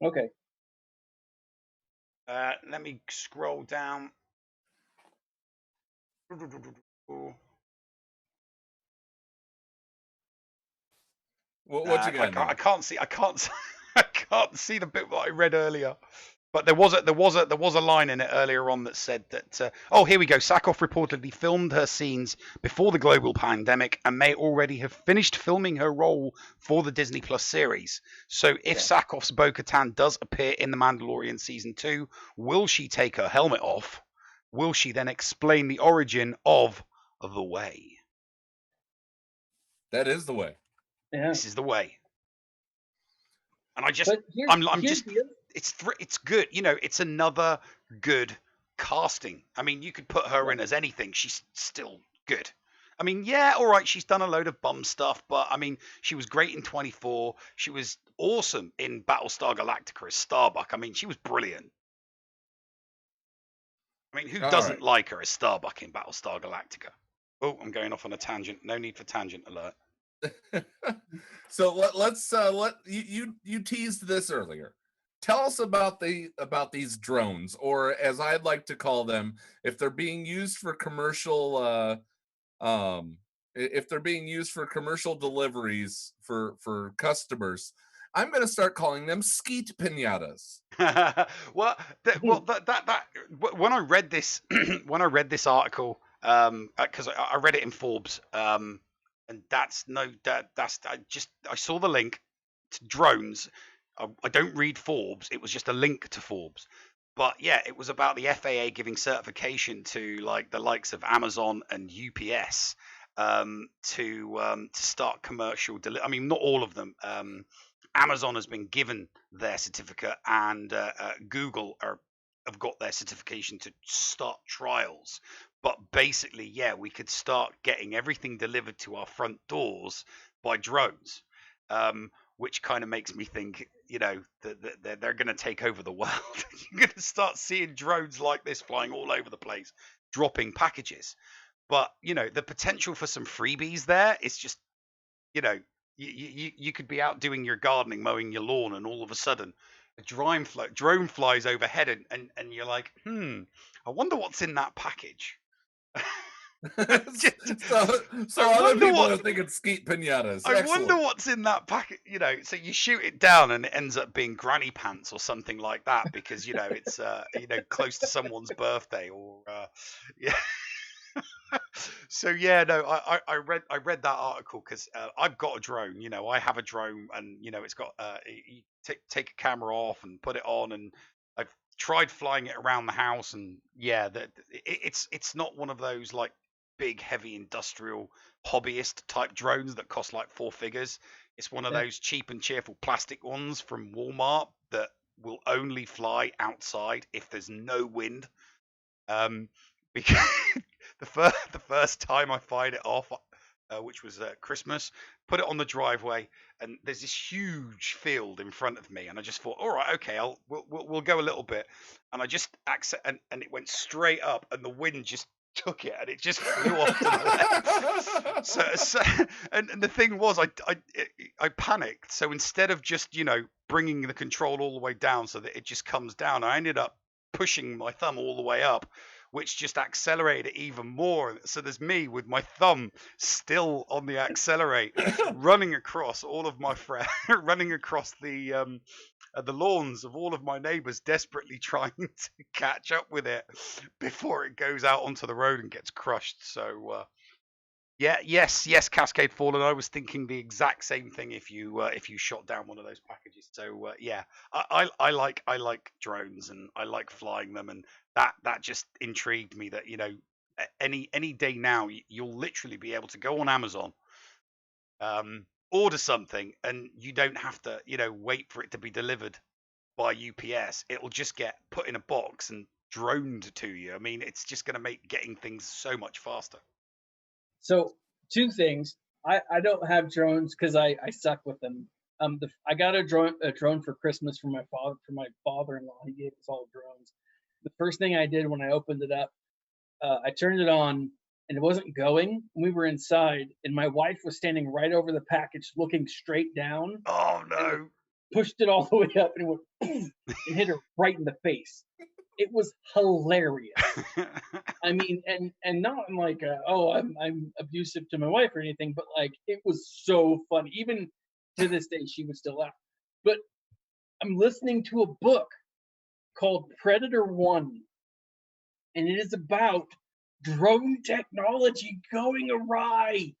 Okay. Let me scroll down. What you got? I can't see the bit that I read earlier. But there was a line in it earlier on that said that here we go. Sackoff reportedly filmed her scenes before the global pandemic and may already have finished filming her role for the Disney Plus series. So if Sackoff's Bo Katan does appear in The Mandalorian season 2, will she take her helmet off? Will she then explain the origin of the way? That is the way. Yeah. This is the way. And I'm here's just, it's good. You know, it's another good casting. I mean, you could put her in as anything. She's still good. I mean, yeah, all right, she's done a load of bum stuff, but I mean, she was great in 24. She was awesome in Battlestar Galactica as Starbuck. I mean, she was brilliant. I mean, who doesn't like her as Starbuck in Battlestar Galactica? Oh, I'm going off on a tangent. No need for tangent alert. So let's let you teased this earlier. Tell us about these drones, or as I'd like to call them, if they're being used for commercial if they're being used for commercial deliveries for customers, I'm going to start calling them skeet pinatas. Well, when I read this when I read this article, because I read it in Forbes, and I saw the link to drones. I don't read Forbes. It was just a link to Forbes. But yeah, it was about the FAA giving certification to like the likes of Amazon and UPS to start commercial I mean, not all of them. Amazon has been given their certificate, and Google have got their certification to start trials. But basically, yeah, we could start getting everything delivered to our front doors by drones, which kind of makes me think, you know, that they're going to take over the world. You're going to start seeing drones like this flying all over the place, dropping packages. But, you know, the potential for some freebies there is just, you know, you could be out doing your gardening, mowing your lawn, and all of a sudden a drone flies overhead, and you're like, I wonder what's in that package. so other people are thinking skeet pinatas. I wonder what's in that packet. You know, so you shoot it down and it ends up being granny pants or something like that, because you know it's you know, close to someone's birthday, or yeah. So yeah, no, I read that article because I've got a drone. You know, I have a drone, and you know, it's got you take a camera off and put it on, and I've tried flying it around the house, and yeah, it's not one of those like big heavy industrial hobbyist type drones that cost like 4 figures. It's one of those cheap and cheerful plastic ones from Walmart that will only fly outside if there's no wind. Because the first time I fired it off, which was Christmas, put it on the driveway, and there's this huge field in front of me, and I just thought, all right, okay, we'll go a little bit, and I just and it went straight up, and the wind just took it, and it just flew off to the left. So and the thing was, I panicked. So instead of just, you know, bringing the control all the way down so that it just comes down, I ended up pushing my thumb all the way up, which just accelerated it even more. So there's me with my thumb still on the accelerate, running across all of my running across the lawns of all of my neighbors, desperately trying to catch up with it before it goes out onto the road and gets crushed. So yes, Cascade Fallen. I was thinking the exact same thing if you shot down one of those packages. So yeah, I like drones, and I like flying them, and that just intrigued me. That, you know, any day now you'll literally be able to go on Amazon, order something, and you don't have to, you know, wait for it to be delivered by UPS. It'll just get put in a box and droned to you. I mean, it's just going to make getting things so much faster. So 2 things. I don't have drones because I suck with them. I got a drone for Christmas from my father-in-law. He gave us all drones. The first thing I did when I opened it up, I turned it on, and it wasn't going. We were inside, and my wife was standing right over the package, looking straight down. Oh no! Pushed it all the way up, and it went poof, and hit her right in the face. It was hilarious. I mean, and not in like I'm abusive to my wife or anything, but like it was so funny. Even to this day, she would still laugh. But I'm listening to a book called Predator 1, and it is about drone technology going awry.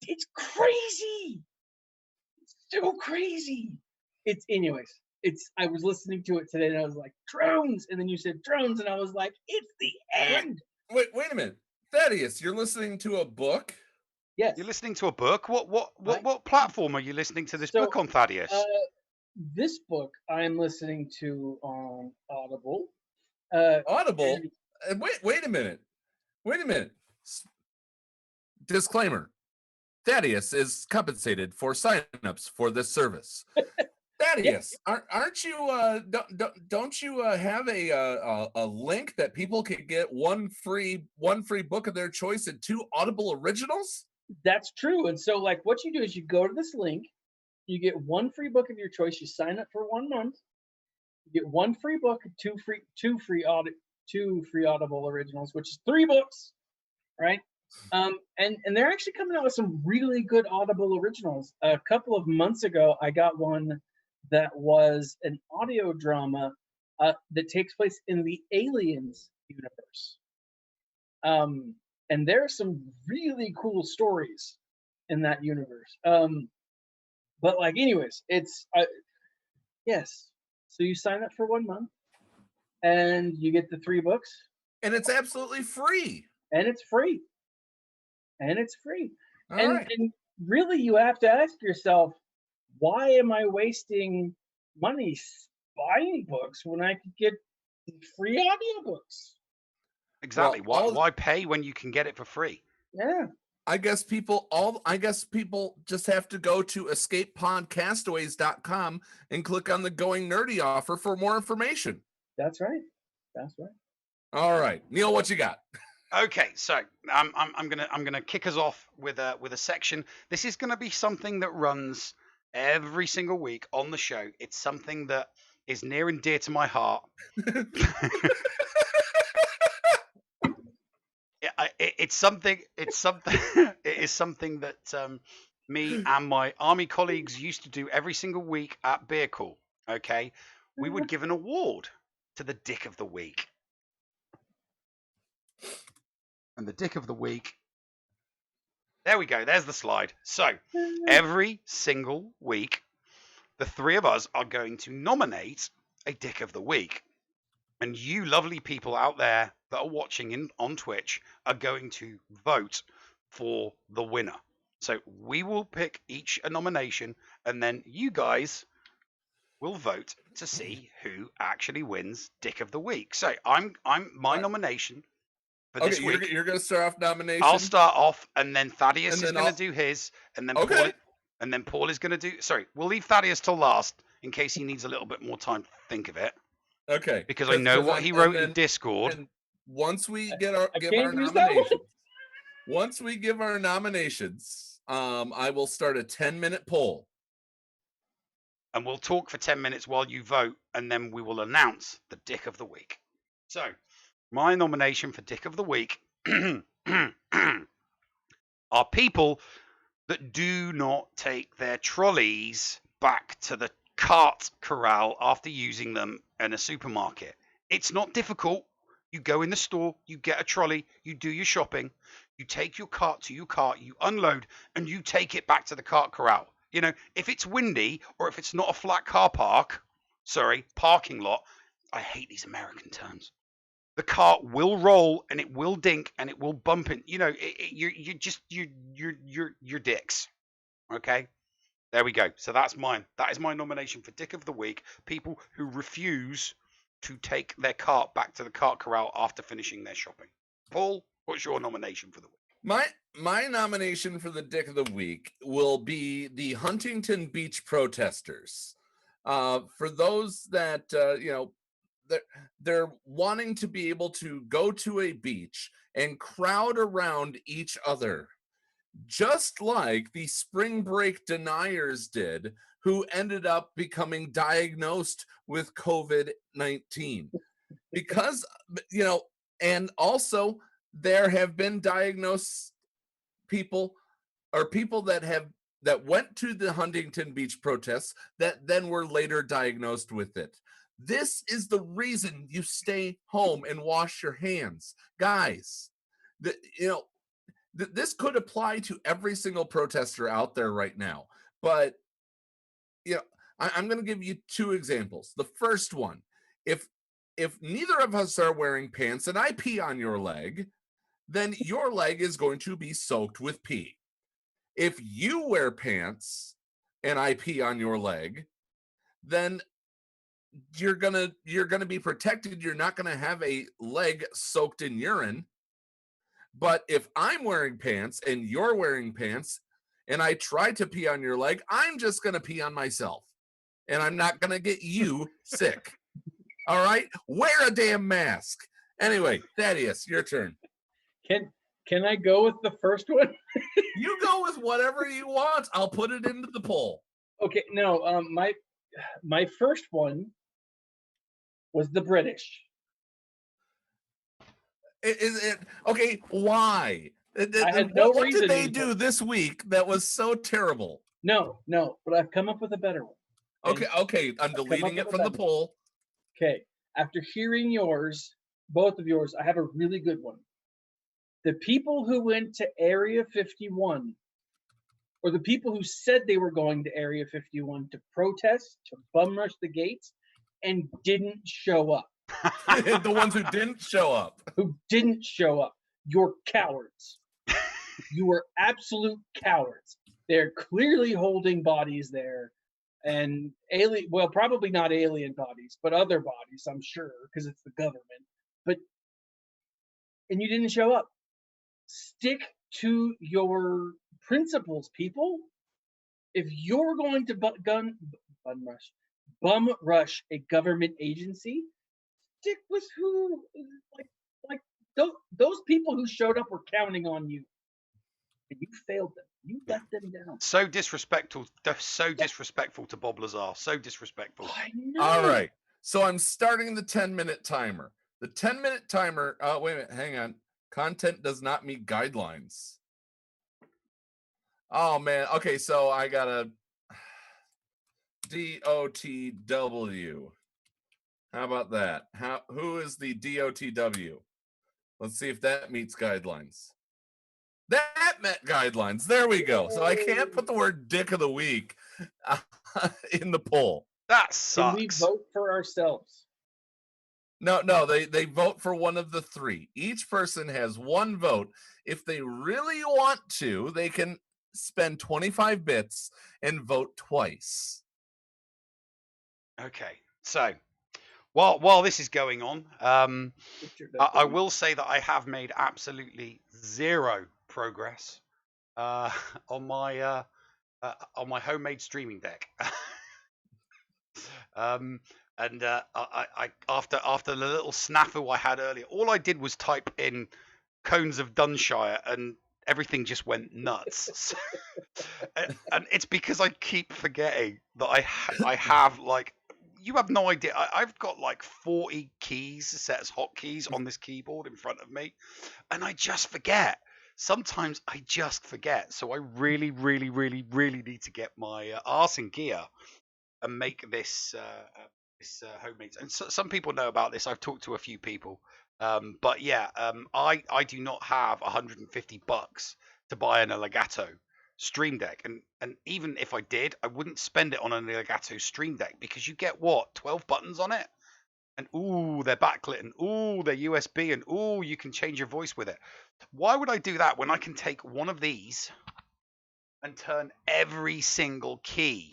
It's crazy. It's so crazy. I was listening to it today, and I was like, drones, and then you said drones, and I was like, it's the end. Wait a minute, Thaddeus, you're listening to a book? Yes. You're listening to a book. What Right. platform are you listening to this So, book on, Thaddeus? This book I'm listening to on Audible. Audible. and- Wait a minute. Disclaimer: Thaddeus is compensated for signups for this service. Thaddeus, aren't you? Don't you have a link that people can get one free book of their choice and 2 Audible originals? That's true. And so, like, what you do is you go to this link, you get 1 free book of your choice. You sign up for 1 month, you get 1 free book, 2 free Audible originals, which is 3 books, right? And they're actually coming out with some really good Audible originals. A couple of months ago, I got one that was an audio drama that takes place in the Aliens universe. And there are some really cool stories in that universe. But like, anyways, it's yes. So you sign up for 1 month, and you get the 3 books, And it's absolutely free. and it's free. And it's free. All And right. and really, you have to ask yourself, why am I wasting money buying books when I could get free audiobooks? Exactly. well, Why pay when you can get it for free? Yeah, I guess people just have to go to escapepodcastaways.com and click on the Going Nerdy offer for more information. that's right. That's right. All right, Neil, what you got? Okay, so I'm gonna kick us off with a section. This is gonna be something that runs every single week on the show. It's something that is near and dear to my heart. It's something. It is something that me and my army colleagues used to do every single week at beer call. Okay, we would give an award to the Dick of the Week. And the Dick of the Week. There we go. There's the slide. So every single week, the 3 of us are going to nominate a Dick of the Week. And you lovely people out there that are watching on Twitch are going to vote for the winner. So we will pick each a nomination, and then you guys will vote to see who actually wins Dick of the Week. So my nomination for this week. You're going to start off nomination. I'll start off, and then Thaddeus And is then going to do his, and then Okay. Paul is going to do. Sorry, we'll leave Thaddeus till last in case he needs a little bit more time to think of it. Okay. Because I know what he wrote in Discord. And once we give can't our use that one. nominations, once we give our nominations, I will start a 10-minute poll. And we'll talk for 10 minutes while you vote, and then we will announce the Dick of the Week. So, my nomination for Dick of the Week are people that do not take their trolleys back to the cart corral after using them in a supermarket. It's not difficult. You go in the store, you get a trolley, you do your shopping, you take your cart to your cart, you unload, and you take it back to the cart corral. You know, if it's windy or if it's not a flat parking lot, I hate these American terms. The cart will roll and it will dink and it will bump in. You know, you're dicks. Okay, there we go. So that's mine. That is my nomination for Dick of the Week. People who refuse to take their cart back to the cart corral after finishing their shopping. Paul, what's your nomination for the week? My nomination for the Dick of the Week will be the Huntington Beach protesters. For those that they're wanting to be able to go to a beach and crowd around each other, just like the spring break deniers did, who ended up becoming diagnosed with COVID-19. Because, and also there have been diagnosed people that went to the Huntington Beach protests that then were later diagnosed with it. This is the reason you stay home and wash your hands. Guys, this could apply to every single protester out there right now. But, I'm going to give you 2 examples. The first one, if neither of us are wearing pants and I pee on your leg, then your leg is going to be soaked with pee. If you wear pants and I pee on your leg, then you're gonna be protected. You're not gonna have a leg soaked in urine. But if I'm wearing pants and you're wearing pants and I try to pee on your leg, I'm just gonna pee on myself. And I'm not gonna get you sick. All right? Wear a damn mask. Anyway, Thaddeus, your turn. Can I go with the first one? You go with whatever you want. I'll put it into the poll. Okay, no, my first one was the British. Okay? Why? I had no what reason did they to. do this week that was so terrible? No, but I've come up with a better one. Okay. I'm deleting it from the poll. Okay, after hearing yours, both of yours, I have a really good one. The people who went to Area 51, or the people who said they were going to Area 51 to protest, to bum rush the gates, and didn't show up. The ones who didn't show up. Who didn't show up. You're cowards. You were absolute cowards. They're clearly holding bodies there. And alien, well, probably not alien bodies, but other bodies, I'm sure, because it's the government. And you didn't show up. Stick to your principles, people. If you're going to bum rush a government agency, stick with who, like those people who showed up were counting on you, and you failed them. You let them down. So disrespectful. So disrespectful to Bob Lazar. So disrespectful. I know. All right. So I'm starting the 10-minute timer. The 10-minute timer. Wait a minute. Hang on. Content does not meet guidelines. Oh man. Okay. So I got a DOTW. How about that? Who is the DOTW? Let's see if that meets guidelines. That met guidelines. There we go. So I can't put the word dick of the week in the poll. That sucks. Can we vote for ourselves? No, they vote for one of the three. Each person has one vote. If they really want to, they can spend 25 bits and vote twice. Okay. So while this is going on, I will say that I have made absolutely zero progress on my homemade streaming deck. I after the little snafu I had earlier, all I did was type in cones of Dunshire and everything just went nuts. And it's because I keep forgetting that I have, like, you have no idea. I've got like 40 keys set as hotkeys on this keyboard in front of me, and I just forget. Sometimes I just forget. So I really, really, really, really need to get my arse in gear and make this homemade. And so, some people know about this. I've talked to a few people. But yeah, I do not have $150 to buy an Elgato Stream Deck, and even if I did, I wouldn't spend it on an Elgato Stream Deck, because you get 12 buttons on it, and ooh, they're backlit, and ooh, they're USB, and ooh, you can change your voice with it. Why would I do that when I can take one of these and turn every single key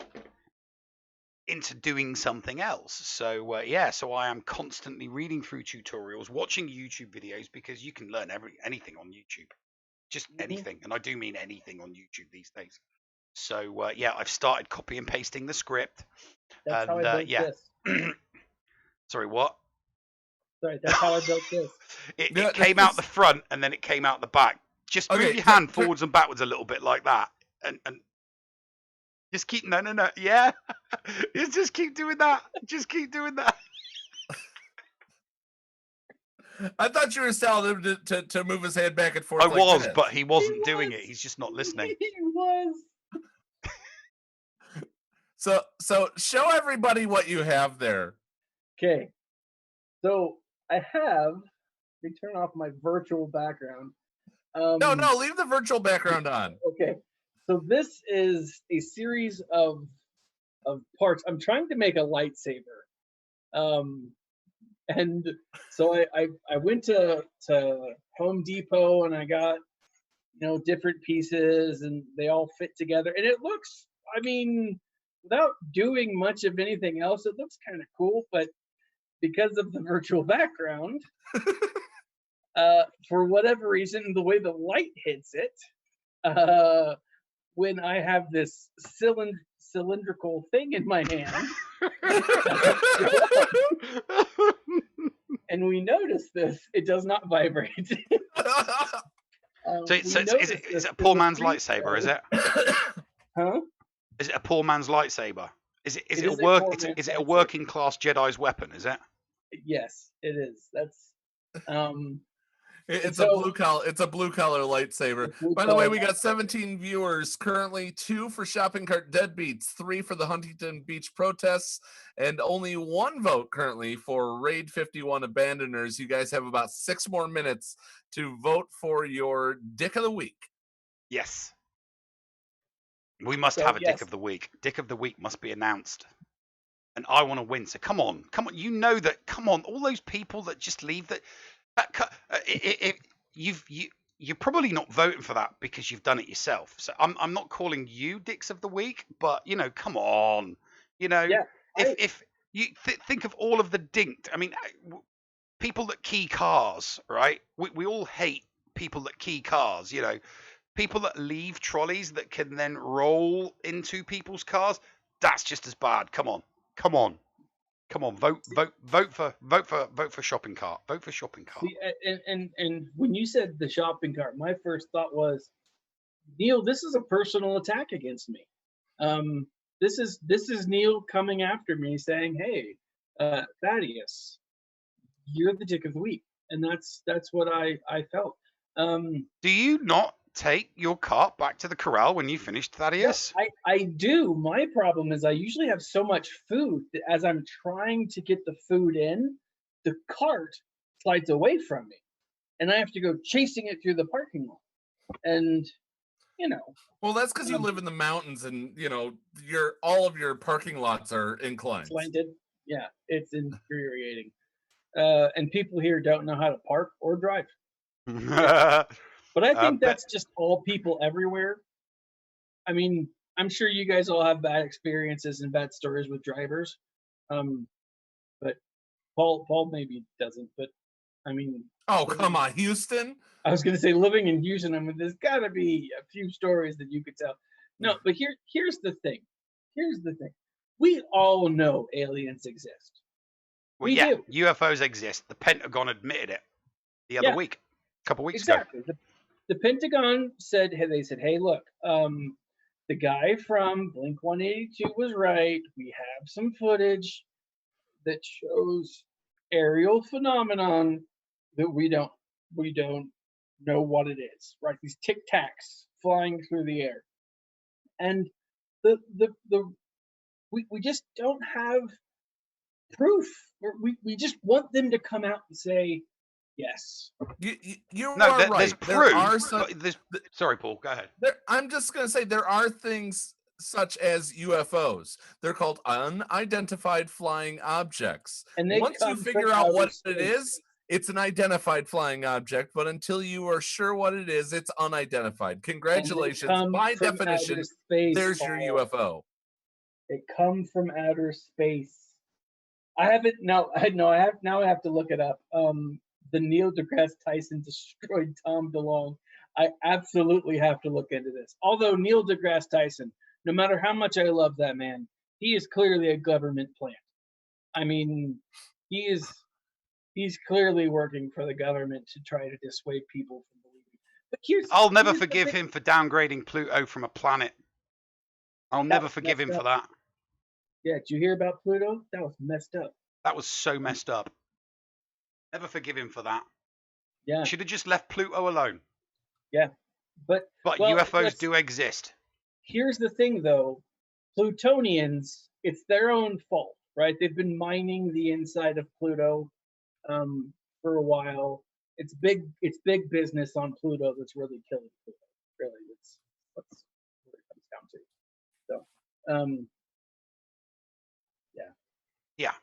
into doing something else? So so I am constantly reading through tutorials, watching YouTube videos, because you can learn anything on YouTube. Just anything, and I do mean anything on YouTube these days. So I've started copy and pasting the script. That's how I built this. Sorry, what? Sorry, that's how I built this. It came out the front, and then it came out the back. Just move your hand forwards and backwards a little bit like that, and just keep no, yeah, just keep doing that. Just keep doing that. I thought you were telling him to move his head back and forth. I was, but he wasn't doing it. He's just not listening. He was. So show everybody what you have there. Okay. So I have. Let me turn off my virtual background. No, leave the virtual background on. Okay. So this is a series of parts. I'm trying to make a lightsaber. And so I went to Home Depot, and I got different pieces, and they all fit together. And it looks, I mean, without doing much of anything else, it looks kind of cool. But because of the virtual background, for whatever reason, the way the light hits it, when I have this cylindrical thing in my hand, and we notice this, it does not vibrate. So is it a poor man's lightsaber? Is it? Huh? Is it a poor man's lightsaber? Is it a working class Jedi's weapon? Is it? Yes, it is. That's it's a blue collar lightsaber. By the way, we got 17 viewers currently, 2 for Shopping Cart Deadbeats, 3 for the Huntington Beach protests, and only 1 vote currently for Raid 51 Abandoners. You guys have about 6 more minutes to vote for your Dick of the Week. Yes. We must have a Dick of the Week. Dick of the Week must be announced. And I want to win. So come on. You know that. Come on. All those people that just leave that. You're probably not voting for that because you've done it yourself. So I'm not calling you Dicks of the Week, but come on. If you think of all of the dinked. I mean, people that key cars, right? We all hate people that key cars. People that leave trolleys that can then roll into people's cars. That's just as bad. Come on. Vote for shopping cart. Vote for shopping cart. See, and when you said the shopping cart, my first thought was, Neil, this is a personal attack against me. This is Neil coming after me, saying, "Hey, Thaddeus, you're the Dick of the Week," and that's what I felt. Do you not take your cart back to the corral when you finished, Thaddeus? Yeah, I do. My problem is I usually have so much food that as I'm trying to get the food in, the cart slides away from me, and I have to go chasing it through the parking lot. And well, that's because you live in the mountains, and all of your parking lots are inclined. Slanted. Yeah, it's infuriating. And people here don't know how to park or drive. But I think that's just all people everywhere. I mean, I'm sure you guys all have bad experiences and bad stories with drivers. But Paul maybe doesn't. But I mean, oh, come on, Houston. I was going to say, living in Houston, I mean, there's got to be a few stories that you could tell. No, but here's the thing. We all know aliens exist. Well, we do. UFOs exist. The Pentagon admitted it the other week, a couple weeks ago. The Pentagon said, hey, look, the guy from Blink 182 was right. We have some footage that shows aerial phenomenon that we don't know what it is, right? These tic tacs flying through the air, and we just don't have proof. We just want them to come out and say yes. You're right. There's proof. Sorry, Paul. Go ahead. I'm just going to say there are things such as UFOs. They're called unidentified flying objects. And once you figure out what it is, it's an identified flying object. But until you are sure what it is, it's unidentified. Congratulations. By definition, there's your UFO. They come from outer space. I haven't. No, I have. Now I have to look it up. The Neil deGrasse Tyson destroyed Tom DeLonge. I absolutely have to look into this. Although Neil deGrasse Tyson, no matter how much I love that man, he is clearly a government plant. I mean, he's clearly working for the government to try to dissuade people from believing. But I'll never forgive him for downgrading Pluto from a planet. I'll never forgive him for that. Yeah, did you hear about Pluto? That was messed up. That was so messed up. Never forgive him for that. Yeah. Should have just left Pluto alone. Yeah. But UFOs do exist. Here's the thing, though. Plutonians, it's their own fault, right? They've been mining the inside of Pluto for a while. It's big business on Pluto that's really killing Pluto. Really, that's what it comes down to. So, yeah.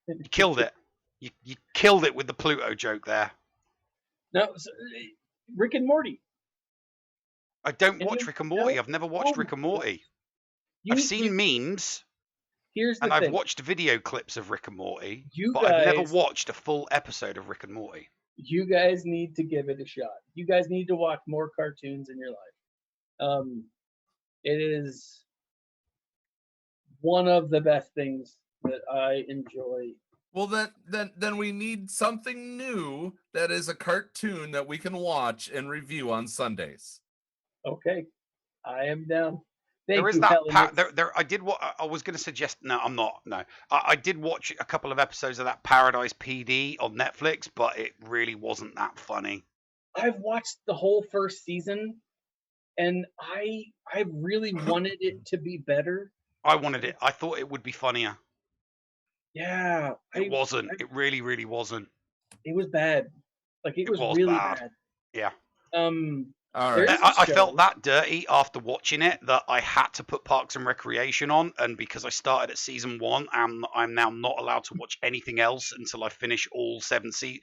You killed it. You killed it with the Pluto joke there. No, Rick and Morty. I don't And watch you Rick and Morty. don't- I've never watched oh Rick and my God. Morty. I've seen memes Here's the and I've thing. watched video clips of Rick and Morty, You but I've never guys- watched a full episode of Rick and Morty. You guys need to give it a shot. You guys need to watch more cartoons in your life. It is one of the best things that I enjoy. Well, then we need something new that is a cartoon that we can watch and review on Sundays. Okay, I am down. Thank There is you, that. Helen. I did what I was going to suggest. No, I'm not. No, I did watch a couple of episodes of that Paradise PD on Netflix, but it really wasn't that funny. I've watched the whole first season, and I really wanted it to be better. I wanted it. I thought it would be funnier. Yeah, It wasn't. It really, really wasn't. It was bad. Like it was really bad. Yeah. All right. I felt that dirty after watching it that I had to put Parks and Recreation on, and because I started at season 1, I'm now not allowed to watch anything else until I finish all 7 seasons.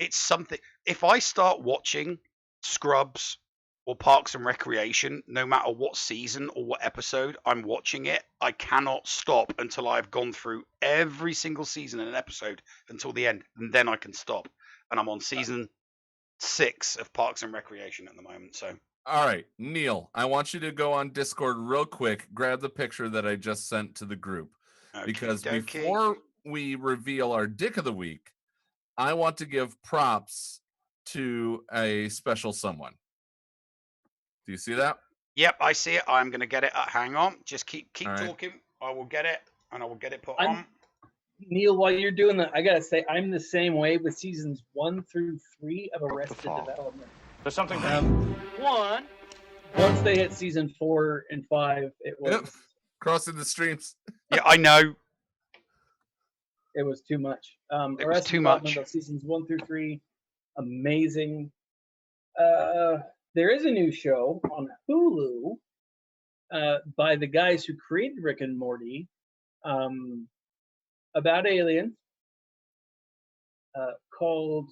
It's something. If I start watching Scrubs or Parks and Recreation, no matter what season or what episode I'm watching it, I cannot stop until I've gone through every single season and episode until the end, and then I can stop. And I'm on season 6 of Parks and Recreation at the moment. So, all right, Neil, I want you to go on Discord real quick, grab the picture that I just sent to the group, because before we reveal our Dick of the Week, I want to give props to a special someone. Do you see that? Yep, I see it. I'm going to get it. Hang on. Just keep talking. I will get it, and I will get it put on. Neil, while you're doing that, I gotta say I'm the same way with seasons 1 through 3 of Arrested Development. There's something. Once they hit season 4 and 5, it was crossing the streams. Yeah, I know. It was too much. It was too much. Seasons 1 through 3, amazing. There is a new show on Hulu by the guys who created Rick and Morty. About aliens, called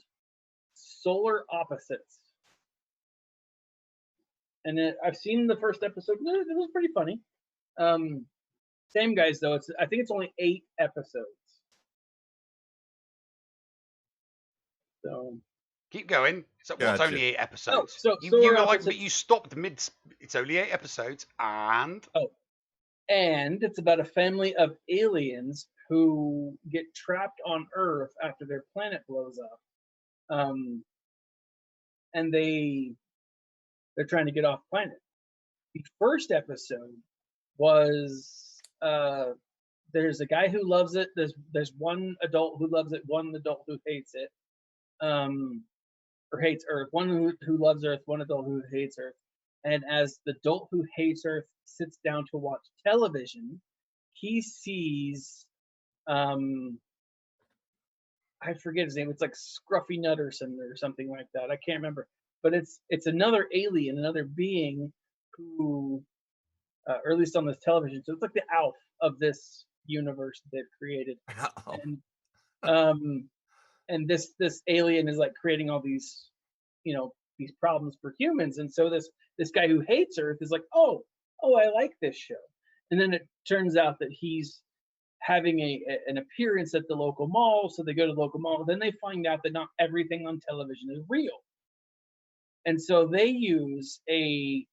Solar Opposites, and I've seen the first episode. It was pretty funny. Same guys though. I think it's only 8 episodes. So keep going. So gotcha. It's only 8 episodes. Oh, you stopped mid. It's only 8 episodes, and it's about a family of aliens who get trapped on Earth after their planet blows up, and they're trying to get off planet. The first episode was there's a guy who loves it. There's one adult who loves it, one adult who hates it, or hates Earth. One who loves Earth, one adult who hates Earth. And as the adult who hates Earth sits down to watch television, he sees I forget his name. It's like Scruffy Nutterson or something like that. I can't remember. But it's another alien, another being who, or at least on this television. So it's like the Alf of this universe that they've created. And this alien is like creating all these, these problems for humans. And so this guy who hates Earth is like, oh, I like this show. And then it turns out that he's having an appearance at the local mall. So they go to the local mall. Then they find out that not everything on television is real. And so they use a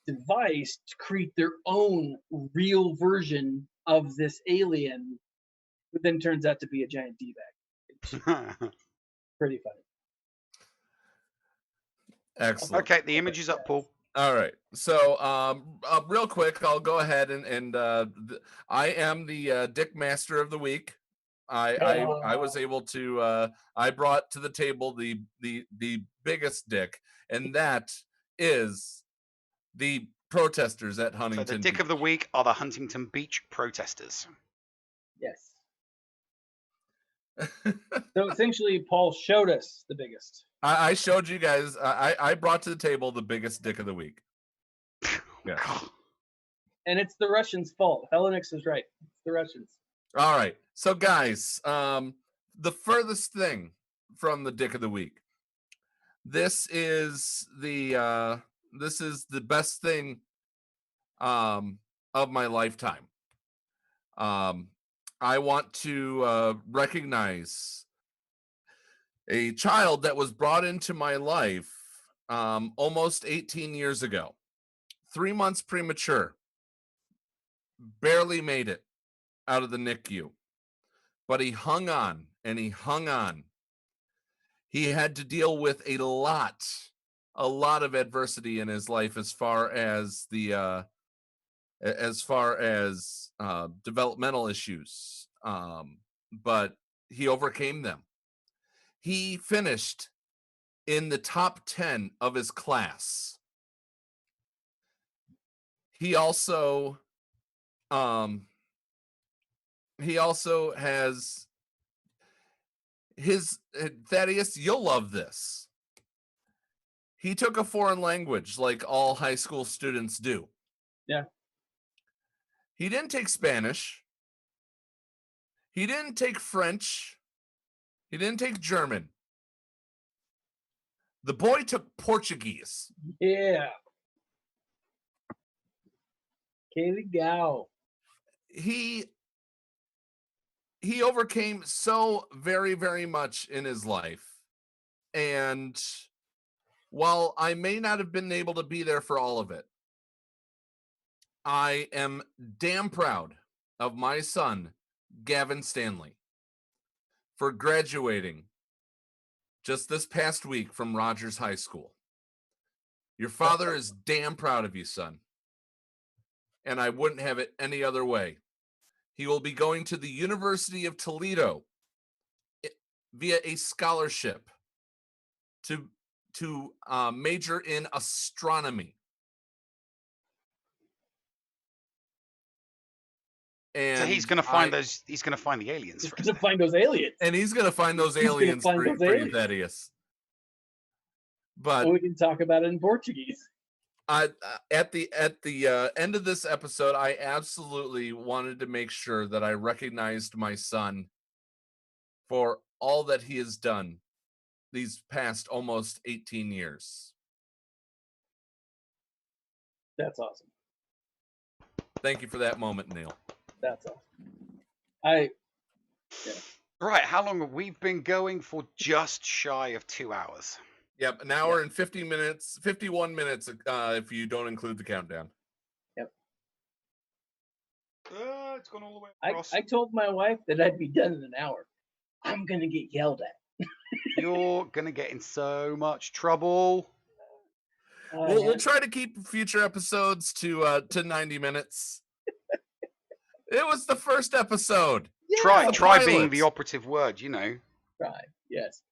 device to create their own real version of this alien, who then turns out to be a giant D-bag. Pretty funny. Excellent. Okay, the image is up, Paul. All right. So, real quick, I'll go ahead and I am the Dick Master of the Week. I was able to. I brought to the table the biggest dick, and that is the protesters at Huntington. So the Dick of the Week are the Huntington Beach protesters. Yes. So essentially, Paul showed us the biggest. I showed you guys. I brought to the table the biggest dick of the week. Yeah. And it's the Russians' fault. Helenix is right. It's the Russians. All right. So, guys, the furthest thing from the dick of the week. This is the this is the best thing of my lifetime. I want to recognize a child that was brought into my life almost 18 years ago. 3 months premature. Barely made it out of the NICU. But he hung on and he hung on. He had to deal with a lot of adversity in his life as far as the developmental issues. But he overcame them. He finished in the top 10 of his class. He also has his Thaddeus, you'll love this. He took a foreign language like all high school students do. Yeah. He didn't take Spanish. He didn't take French. He didn't take German. The boy took Portuguese. Yeah. Que legal. He overcame so very, very much in his life. And while I may not have been able to be there for all of it, I am damn proud of my son, Gavin Stanley, for graduating just this past week from Rogers High School. Your father is damn proud of you, son. And I wouldn't have it any other way. He will be going to the University of Toledo via a scholarship to major in astronomy. And so he's going to find those. He's going to find the aliens. He's going to find those aliens. And he's going to find those aliens for you, Thaddeus. But we can talk about it in Portuguese. At the end of this episode, I absolutely wanted to make sure that I recognized my son for all that he has done these past almost 18 years. That's awesome. Thank you for that moment, Neil. That's awesome. Right, how long have we been going for? Just shy of 2 hours. Yep, an hour and 50 minutes, 51 minutes if you don't include the countdown. Yep. It's gone all the way across. I told my wife that I'd be done in an hour. I'm going to get yelled at. You're going to get in so much trouble. We'll try to keep future episodes to 90 minutes. It was the first episode. Yeah, try being the operative word, you know. Try, yes.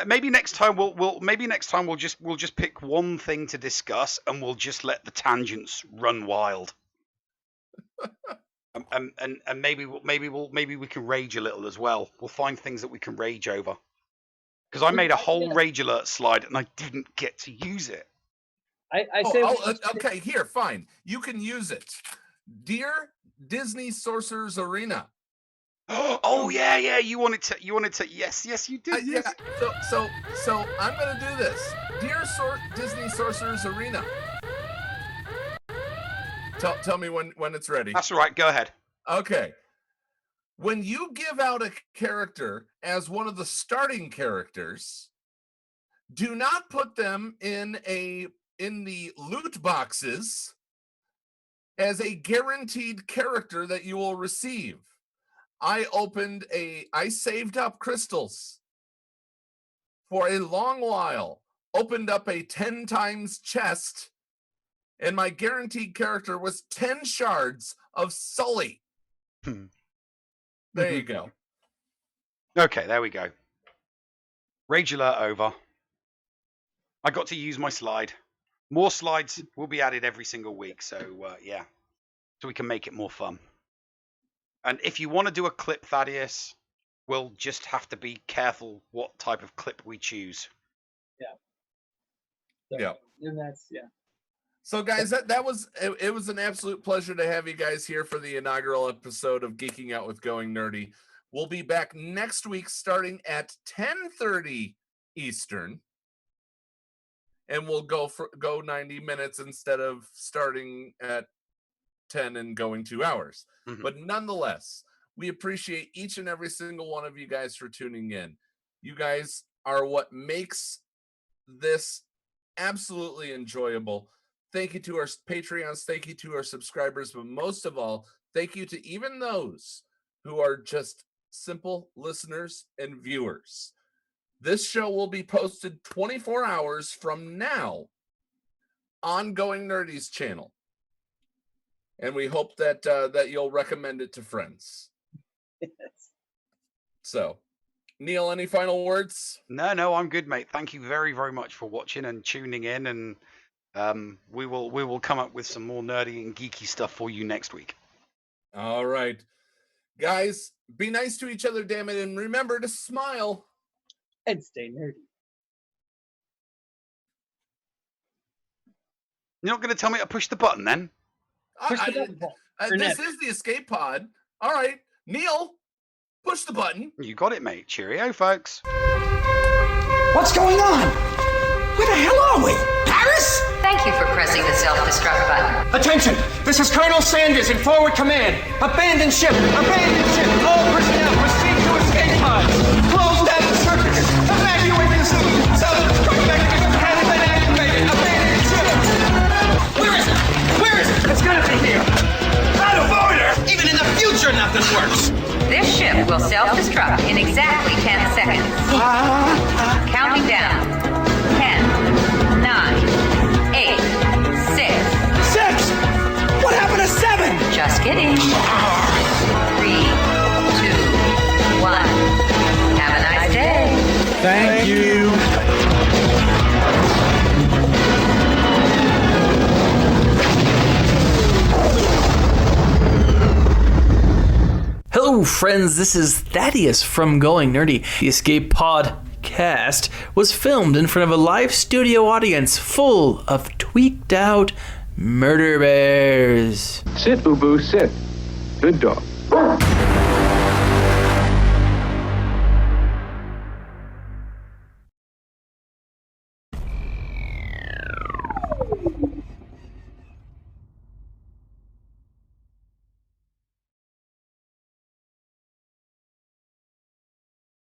Maybe next time we'll just pick one thing to discuss and we'll just let the tangents run wild. and maybe we can rage a little as well. We'll find things that we can rage over. Because I made a whole rage alert slide and I didn't get to use it. Okay, here, fine. You can use it. Dear Disney Sorcerer's Arena. Oh yeah, you wanted to. Yes, you did. Yes. Yeah. So I'm gonna do this. Dear Disney Sorcerer's Arena. Tell me when it's ready. That's all right. Go ahead. Okay. When you give out a character as one of the starting characters, do not put them in the loot boxes as a guaranteed character that you will receive. I saved up crystals for a long while, opened up a 10 times chest, and my guaranteed character was 10 shards of Sully. There you go. Okay, there we go. Rage alert over. I got to use my slide. More slides will be added every single week, so yeah. So we can make it more fun. And if you want to do a clip, Thaddeus, we'll just have to be careful what type of clip we choose. Yeah. And that's, So guys, that was it was an absolute pleasure to have you guys here for the inaugural episode of Geeking Out with Going Nerdy. We'll be back next week starting at 10:30 Eastern. and we'll go 90 minutes instead of starting at 10 and going 2 hours. Mhm. But nonetheless, we appreciate each and every single one of you guys for tuning in. You guys are what makes this absolutely enjoyable. Thank you to our Patreons, thank you to our subscribers, but most of all, thank you to even those who are just simple listeners and viewers. This show will be posted 24 hours from now on Going Nerdy's channel. And we hope that that you'll recommend it to friends. Yes. So, Neil, any final words? No, I'm good, mate. Thank you very, very much for watching and tuning in, and we will come up with some more nerdy and geeky stuff for you next week. All right. Guys, be nice to each other, damn it, and remember to smile. And stay nerdy. You're not going to tell me to push the button, then? Push the button, Paul. This is the escape pod. All right. Neil, push the button. You got it, mate. Cheerio, folks. What's going on? Where the hell are we? Paris? Thank you for pressing the self-destruct button. Attention! This is Colonel Sanders in forward command. Abandon ship! Abandon ship! All personnel proceed to escape pods. Close down the circuits. Evacuate the city. Self-destruct mechanism has been activated. Abandon ship! Where is it? Where is it? It's gotta be here. Out of order! Even in the future, nothing works. This ship will self-destruct in exactly 10 seconds. Counting down. 10, 9, 8, 6. 6! What happened to 7? Just kidding. 3, 2, 1. Have a nice day. Thank you. Hello friends, this is Thaddeus from Going Nerdy. The Escape Podcast was filmed in front of a live studio audience full of tweaked out murder bears. Sit, Ubu, sit. Good dog.